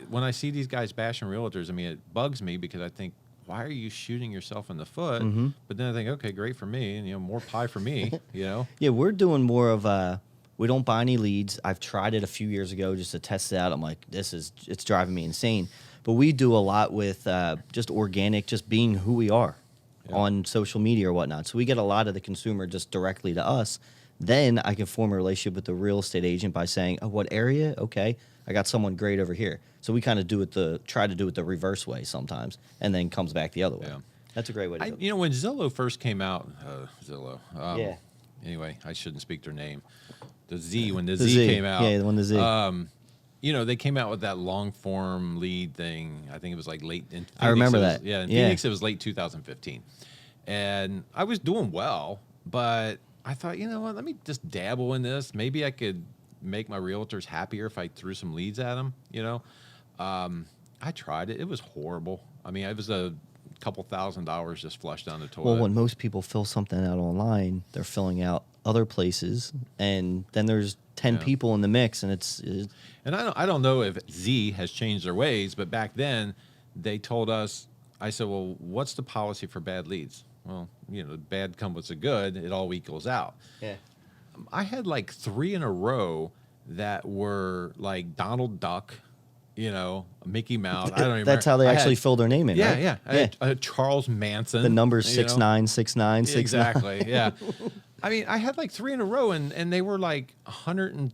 when I see these guys bashing realtors, I mean, it bugs me because I think, why are you shooting yourself in the foot? But then I think, okay, great for me, and more pie for me. Yeah, we're doing more of we don't buy any leads. I've tried it a few years ago just to test it out. I'm like, it's driving me insane. But we do a lot with just organic, just being who we are on social media or whatnot. So we get a lot of the consumer just directly to us. Then I can form a relationship with the real estate agent by saying, oh, what area? Okay, I got someone great over here. So we kind of try to do it the reverse way sometimes, and then comes back the other way. Yeah. That's a great way to do it. When Zillow first came out, Zillow. Yeah. Anyway, I shouldn't speak their name. The Z, when the The Z came out. Yeah, the one the Z. They came out with that long form lead thing. I think it was like late in Phoenix. I remember it was- that. Yeah, in Yeah. Phoenix, it was late 2015. And I was doing well, but I thought, you know what, let me just dabble in this. Maybe I could make my realtors happier if I threw some leads at them, I tried it. It was horrible. I mean, it was a couple $1,000s just flushed down the toilet. Well, when most people fill something out online, they're filling out other places, and then there's 10 people in the mix, and it's And I don't know if Z has changed their ways, but back then they told us, I said, well, what's the policy for bad leads? Well, bad come with the good, it all equals out. yeah. I had like 3 in a row that were like Donald Duck, Mickey Mouse. I don't even That's how they actually fill their name in, Yeah, right? yeah. I had Charles Manson. The number's you know? 696969. Exactly, yeah. I mean, I had like 3 in a row, and they were like $120,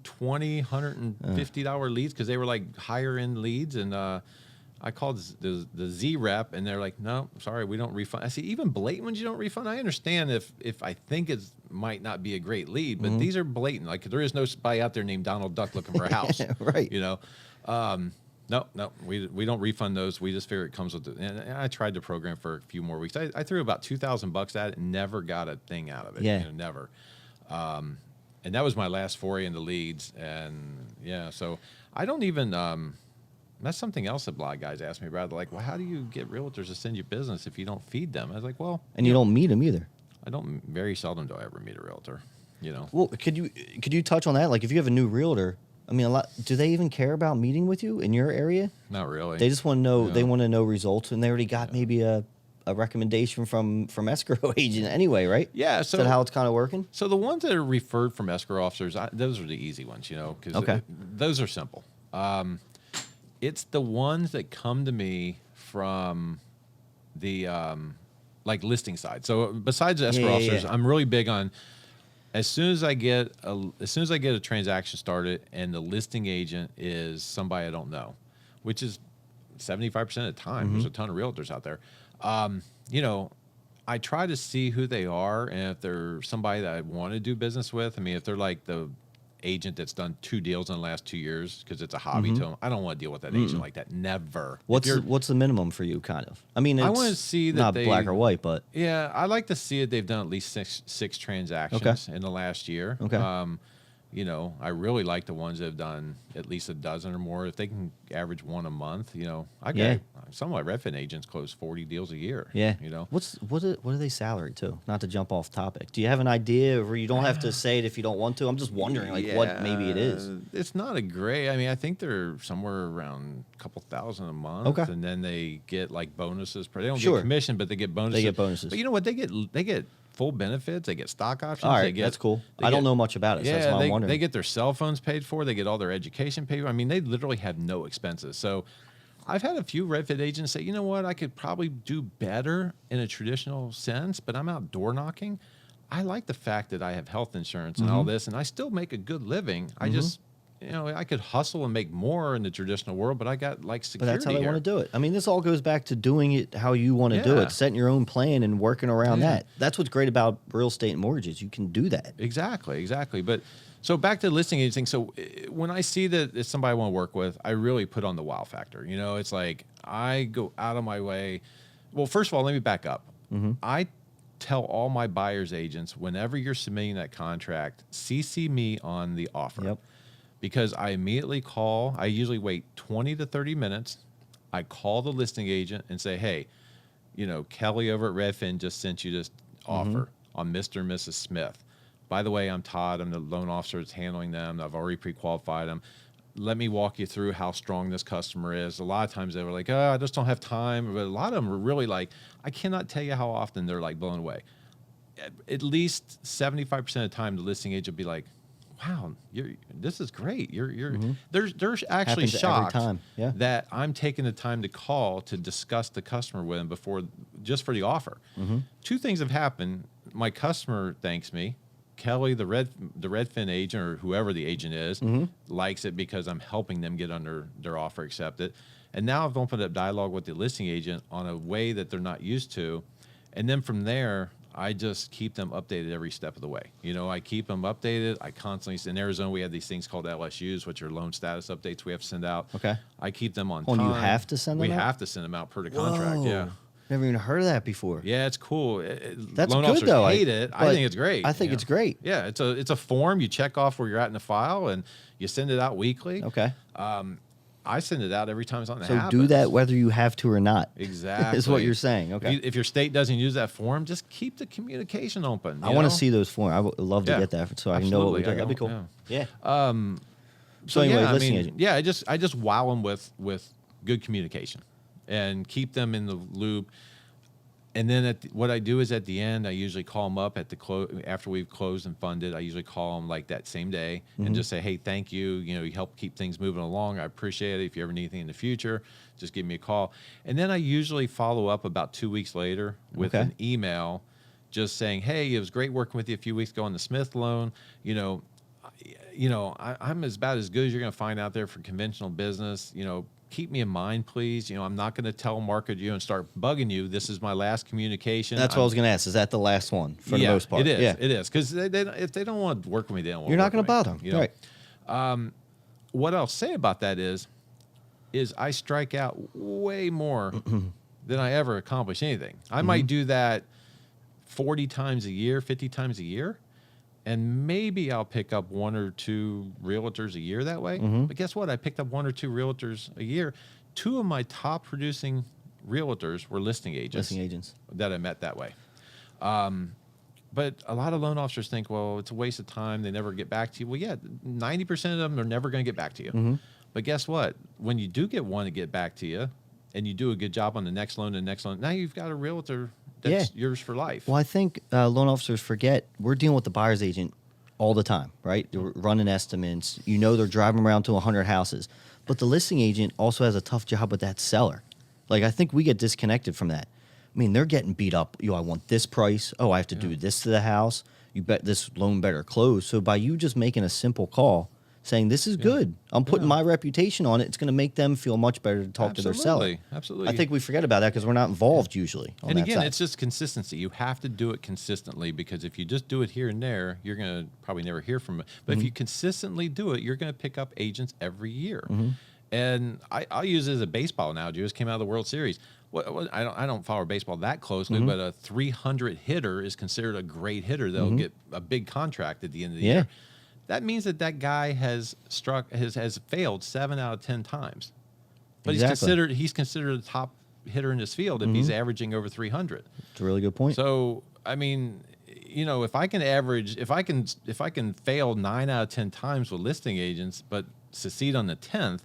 $150 leads because they were like higher end leads. And I called the Z rep, and they're like, no, sorry, we don't refund. I see, even blatant ones you don't refund. I understand if I think it might not be a great lead, but these are blatant. Like, there is no spy out there named Donald Duck looking for a house. Right. No, we don't refund those. We just figure it comes with it. And I tried the program for a few more weeks. I threw about $2,000 at it and never got a thing out of it. Yeah. Never. And that was my last foray into leads. And yeah, so I don't even, that's something else that a lot of guys ask me about. They're like, well, how do you get realtors to send you business if you don't feed them? I was like, well. And you don't meet them either. Very seldom do I ever meet a realtor, Well, could you touch on that? Like, if you have a new realtor, I mean, do they even care about meeting with you in your area? Not really. They just want to know. Yeah. They want to know results, and they already got maybe a recommendation from escrow agent anyway, right? Yeah. Is that how it's kind of working? So the ones that are referred from escrow officers, those are the easy ones, because those are simple. It's the ones that come to me from the like listing side. So besides the escrow officers, I'm really big on as soon as I get a transaction started and the listing agent is somebody I don't know, which is 75% of the time. There's a ton of realtors out there. I try to see who they are and if they're somebody that I want to do business with. I mean, if they're like the agent that's done 2 deals in the last 2 years because it's a hobby to them. I don't want to deal with that agent like that. Never. What's the minimum for you, kind of? I mean, it's I want to see that not they, black or white, but yeah, I like to see it. They've done at least six transactions in the last year. Okay. You know, I really like the ones that have done at least a dozen or more. If they can average one a month, you know, I got some of my Redfin agents close 40 deals a year. Yeah. You know, what are they salaried to? Not to jump off topic. Do you have an idea, or you don't have to say it if you don't want to? I'm just wondering, like, what maybe it is. It's not a great. I mean, I think they're somewhere around a couple thousand a month. Okay. And then they get like bonuses. They don't Sure. get commission, but they get bonuses. They get bonuses. But you know what? They get full benefits. They get stock options. All right, They get, that's cool. they I don't get- know much about it, so that's why I'm wondering. They get their cell phones paid for. They get all their education paid for. I mean, they literally have no expenses. So I've had a few Redfin agents say, you know what, I could probably do better in a traditional sense, but I'm out door knocking. I like the fact that I have health insurance and all this, and I still make a good living. I just, you know, I could hustle and make more in the traditional world, but I got like But security that's how they here. want to do it. I mean, this all goes back to doing it how you want to do Yeah. it, setting your own plan and working around Yeah. that. That's what's great about real estate and mortgages. You can do that. Exactly. But so back to the listing agent thing. So when I see that it's somebody I want to work with, I really put on the wow factor. You know, it's like I go out of my way. Well, first of all, let me back up. I tell all my buyer's agents, whenever you're submitting that contract, CC me on the offer. Yep. Because I immediately call. I usually wait 20 to 30 minutes. I call the listing agent and say, hey, you know, Kelly over at Redfin just sent you this offer on Mr. and Mrs. Smith. By the way, I'm Todd. I'm the loan officer that's handling them. I've already pre-qualified them. Let me walk you through how strong this customer is. A lot of times they were like, oh, I just don't have time. But a lot of them are really like, I cannot tell you how often they're like blown away. At least 75% of the time, the listing agent will be like, wow, this is great. They're actually Happens every shocked time. Yeah. that I'm taking the time to call to discuss the customer with them before, just for the offer. Two things have happened. My customer thanks me. Kelly, the Redfin agent, or whoever the agent is, likes it because I'm helping them get under their offer accepted. And now I've opened up dialogue with the listing agent on a way that they're not used to. And then from there, I just keep them updated every step of the way. You know, I keep them updated. I constantly, in Arizona, we have these things called LSUs, which are loan status updates we have to send out. Okay. I keep them on Oh, time. and you have to send them We out? have to send them out per the contract, Whoa. yeah. Never even heard of that before. Yeah, it's cool. That's loan good, officers though. hate it. I but think it's great. I think you it's know? great. Yeah, it's a form. You check off where you're at in the file, and you send it out weekly. Okay. I send it out every time something So happens. do that whether you have to or not. Exactly. Is what you're saying. Okay. If your state doesn't use that form, just keep the communication open. I want to see those forms. I would love to Yeah, get that so I can know what we do. absolutely. That'd be cool. Yeah. Yeah. So anyway, yeah, listing agent. Yeah, I just wow them with good communication and keep them in the loop. And then what I do is at the end, I usually call them up at the after we've closed and funded. I usually call them like that same day and just say, hey, thank you. You know, you help keep things moving along. I appreciate it. If you ever need anything in the future, just give me a call. And then I usually follow up about 2 weeks later with an email just saying, hey, it was great working with you a few weeks ago on the Smith loan. I'm about as good as you're going to find out there for conventional business. You know, keep me in mind, please. You know, I'm not going to telemarket you and start bugging you. This is my last communication. That's what I was going to ask. Is that the last one for the most part? It is. Yeah. It is. Because if they don't want to work with me, they don't want You're to not going to bother them. You know? Right. What I'll say about that is I strike out way more than I ever accomplish anything. I might do that 40 times a year, 50 times a year. And maybe I'll pick up 1 or 2 realtors a year that way. But guess what? I picked up 1 or 2 realtors a year. 2 of my top producing realtors were listing agents. That I met that way. But a lot of loan officers think, well, it's a waste of time. They never get back to you. Well, yeah, 90% of them are never going to get back to you. But guess what? When you do get one to get back to you and you do a good job on the next loan, now you've got a realtor that's yours for life. Well, I think loan officers forget we're dealing with the buyer's agent all the time, right? They're running estimates. You know, they're driving around to 100 houses. But the listing agent also has a tough job with that seller. Like, I think we get disconnected from that. I mean, they're getting beat up. I want this price. Oh, I have to do this to the house. You bet this loan better close. So by you just making a simple call, saying, this is good. I'm putting my reputation on it. It's going to make them feel much better to talk to their seller. Absolutely. I think we forget about that because we're not involved usually on And that again, side. it's just consistency. You have to do it consistently, because if you just do it here and there, you're going to probably never hear from it. But if you consistently do it, you're going to pick up agents every year. And I'll use it as a baseball analogy. It just came out of the World Series. I don't follow baseball that closely, but a 300 hitter is considered a great hitter. They'll get a big contract at the end of the year. That means that guy has failed 7 out of 10 times. But he's considered a top hitter in his field if he's averaging over 300. It's a really good point. So, I mean, if I can fail 9 out of 10 times with listing agents, but succeed on the 10th,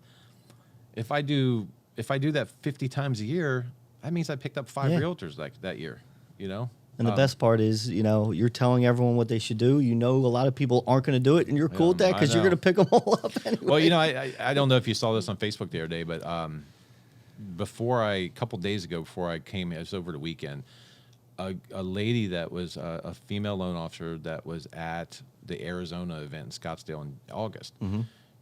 if I do that 50 times a year, that means I picked up 5 realtors that year, And the best part is, you're telling everyone what they should do. A lot of people aren't going to do it, and you're cool with that because you're going to pick them all up anyway. Well, I don't know if you saw this on Facebook the other day, but a couple days ago, before I came, it was over the weekend, a lady that was a female loan officer that was at the Arizona event in Scottsdale in August.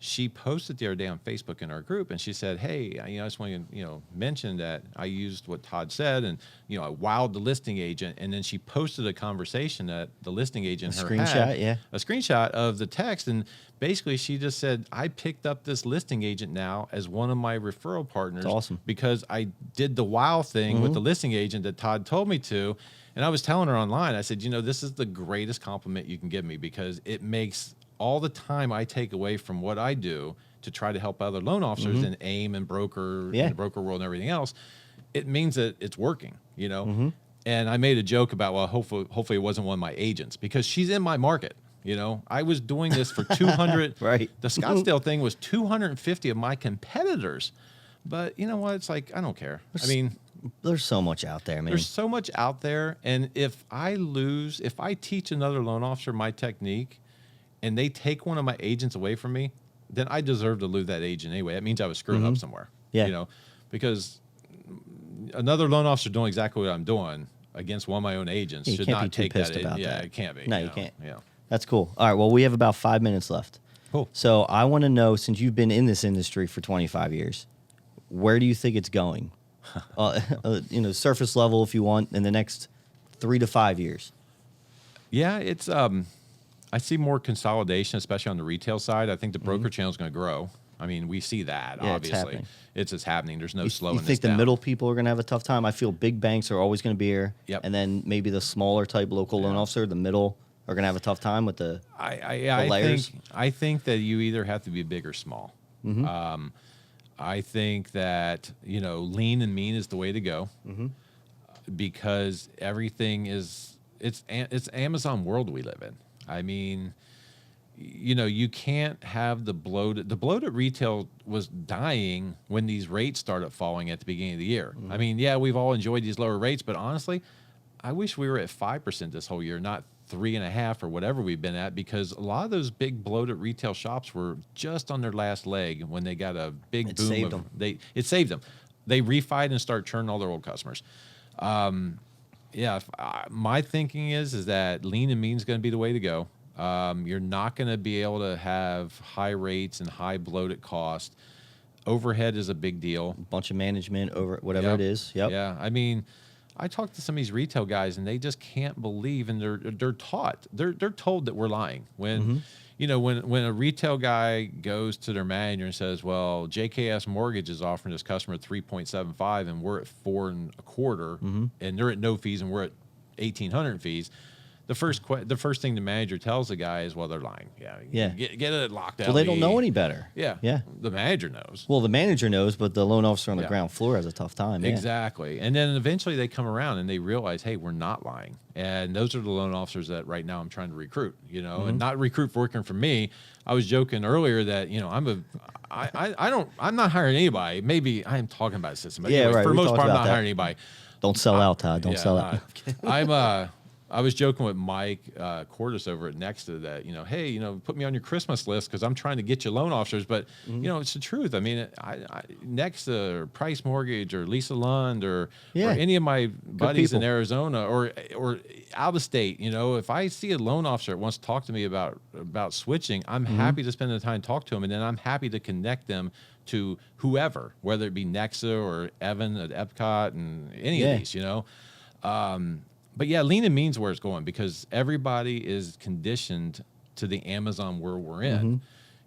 She posted the other day on Facebook in our group, and she said, "Hey, I just want to mention that I used what Todd said, and I wowed the listing agent." And then she posted a conversation that the listing agent had, a screenshot of the text, and basically she just said, "I picked up this listing agent now as one of my referral partners." That's awesome. Because I did the wow thing with the listing agent that Todd told me to. And I was telling her online, I said, this is the greatest compliment you can give me, because it makes all the time I take away from what I do to try to help other loan officers in AIM and broker, in the broker world and everything else. It means that it's working, And I made a joke about, well, hopefully it wasn't one of my agents, because she's in my market. I was doing this for 200. Right. The Scottsdale thing was 250 of my competitors. But you know what? It's like, I don't care. There's so much out there, man. There's so much out there. And if I teach another loan officer my technique and they take one of my agents away from me, then I deserve to lose that agent anyway. That means I was screwing up somewhere. Yeah. Because another loan officer doing exactly what I'm doing against one of my own agents should not take that. It can't be. No, you can't. Yeah. That's cool. All right. Well, we have about 5 minutes left. Cool. So I want to know, since you've been in this industry for 25 years, where do you think it's going? Surface level, if you want, in the next 3 to 5 years. Yeah, it's I see more consolidation, especially on the retail side. I think the broker channel is going to grow. I mean, we see that, obviously. It's just happening. There's no slowing this down. You think the middle people are going to have a tough time? I feel big banks are always going to be here. Yep. And then maybe the smaller type local loan officer, the middle, are going to have a tough time with the layers. I think that you either have to be big or small. I think that, lean and mean is the way to go, because everything it's Amazon world we live in. I mean, you can't have the bloated retail was dying when these rates started falling at the beginning of the year. I mean, we've all enjoyed these lower rates, but honestly, I wish we were at 5% this whole year, not 3.5% or whatever we've been at, because a lot of those big bloated retail shops were just on their last leg when they got a big boom. It saved them. They refied and start churning all their old customers. My thinking is that lean and mean is going to be the way to go. You're not going to be able to have high rates and high bloated cost. Overhead is a big deal. A bunch of management over whatever it is. Yep. Yeah. I mean, I talk to some of these retail guys and they just can't believe, and they're taught, they're told that we're lying. When when a retail guy goes to their manager and says, "Well, JKS Mortgage is offering this customer 3.75 and we're at 4.25, and they're at no fees and we're at 1,800 in fees." The first thing the manager tells the guy is, "Well, they're lying. Get it locked out." Well, they don't know any better. Yeah. The manager knows. Well, the manager knows, but the loan officer on the ground floor has a tough time. Exactly. And then eventually they come around and they realize, hey, we're not lying. And those are the loan officers that right now I'm trying to recruit, and not recruit for working for me. I was joking earlier that, I'm not hiring anybody. Maybe I am talking about a system. But anyways, for the most part, I'm not hiring anybody. Don't sell out, Todd. Don't sell out. I was joking with Mike Cordes over at Nexta that, hey, put me on your Christmas list because I'm trying to get you loan officers. But, it's the truth. I mean, Nexta or Price Mortgage or Lisa Lund or any of my buddies in Arizona or out of state, if I see a loan officer that wants to talk to me about switching, I'm happy to spend the time to talk to them, and then I'm happy to connect them to whoever, whether it be Nexa or Evan at Epcot and any of these, But yeah, lean and mean's where it's going, because everybody is conditioned to the Amazon world we're in.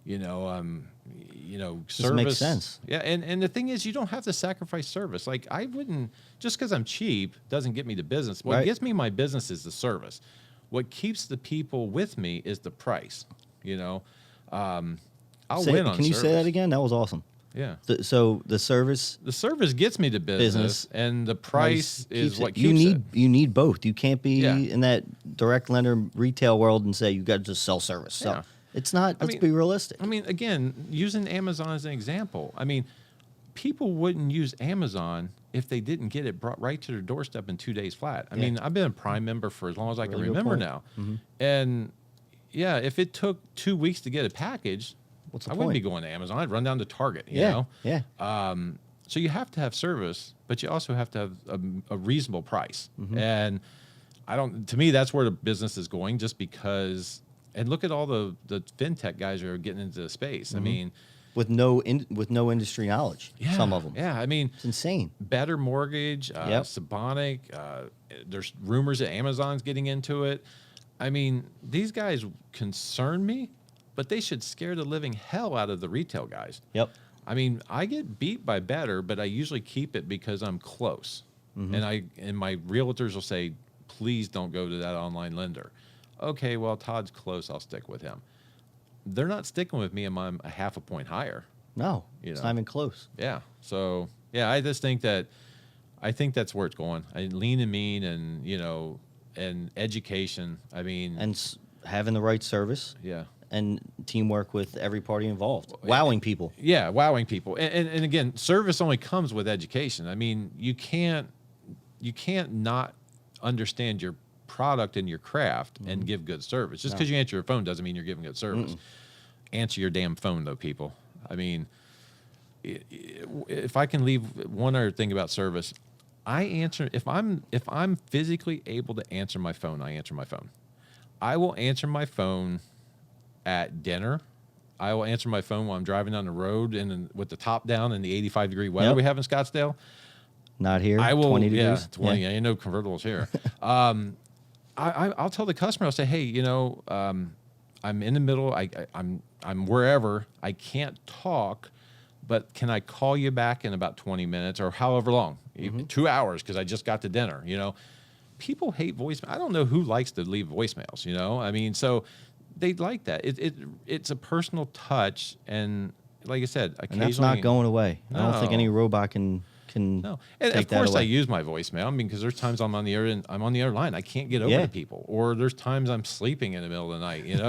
Service Just makes sense. Yeah, and the thing is, you don't have to sacrifice service. Like, I wouldn't, just because I'm cheap doesn't get me the business. What gets me my business is the service. What keeps the people with me is the price. I'll win on Can you service. say that again? That was awesome. Yeah. So the service gets me to business, and the price is what keeps it. You need both. You can't be in that direct lender retail world and say you got to just sell service. So it's not. Let's be realistic. I mean, again, using Amazon as an example. I mean, people wouldn't use Amazon if they didn't get it brought right to their doorstep in 2 days flat. I mean, I've been a Prime member for as long as I can remember now, and if it took 2 weeks to get a package, I wouldn't be going to Amazon. I'd run down to Target, you know? Yeah. So you have to have service, but you also have to have a reasonable price. And to me, that's where the business is going, just because, and look at all the fintech guys who are getting into the space. I mean, with no industry knowledge, some of them. Yeah, I mean, it's insane. Better Mortgage, Sabonic, there's rumors that Amazon's getting into it. I mean, these guys concern me, but they should scare the living hell out of the retail guys. Yep. I mean, I get beat by Better, but I usually keep it because I'm close. And my realtors will say, please don't go to that online lender. Okay, well, Todd's close. I'll stick with him. They're not sticking with me, and I'm a half a point higher. No, it's not even close. Yeah. So, I just think that's where it's going. Lean and mean, and, and education. I mean. And having the right service. Yeah. And teamwork with every party involved. Wowing people. Yeah, wowing people. And again, service only comes with education. I mean, you can't not understand your product and your craft and give good service. Just because you answer your phone doesn't mean you're giving good service. Answer your damn phone, though, people. I mean, if I can leave one other thing about service, I answer if I'm physically able to answer my phone, I answer my phone. I will answer my phone at dinner. I will answer my phone while I'm driving down the road and with the top down in the 85-degree weather we have in Scottsdale. Not here. I will. 20 degrees. Yeah, 20. Yeah. Ain't no convertibles here. I'll tell the customer. I'll say, hey, I'm in the middle. I'm wherever. I can't talk, but can I call you back in about 20 minutes or however long? 2 hours, because I just got to dinner. People hate voicemail. I don't know who likes to leave voicemails. I mean, so. They like that. It's a personal touch, and like I said, occasionally. And that's not going away. No. I don't think any robot can. No, and of course I use my voicemail. I mean, because there's times I'm on the other line. I can't get over to people, or there's times I'm sleeping in the middle of the night. And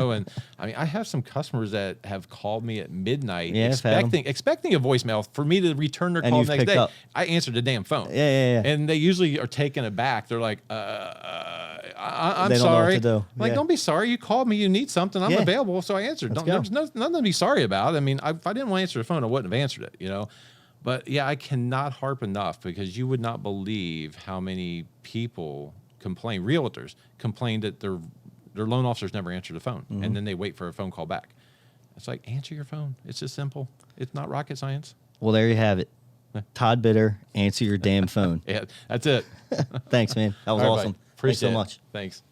I mean, I have some customers that have called me at midnight expecting a voicemail for me to return their call the next day. Up. I answered the damn phone. Yeah. And they usually are taken aback. They're like, I'm they don't sorry. know what to do. Like, don't be sorry. You called me. You need something. I'm available, so I answered. There's nothing to be sorry about. I mean, if I didn't want to answer the phone, I wouldn't have answered it. But yeah, I cannot harp enough, because you would not believe how many people realtors complain that their loan officers never answer the phone, and then they wait for a phone call back. It's like, answer your phone. It's just simple. It's not rocket science. Well, there you have it. Todd Bitter, answer your damn phone. Yeah, that's it. Thanks, man. That was awesome. Appreciate Thanks so much. Thanks.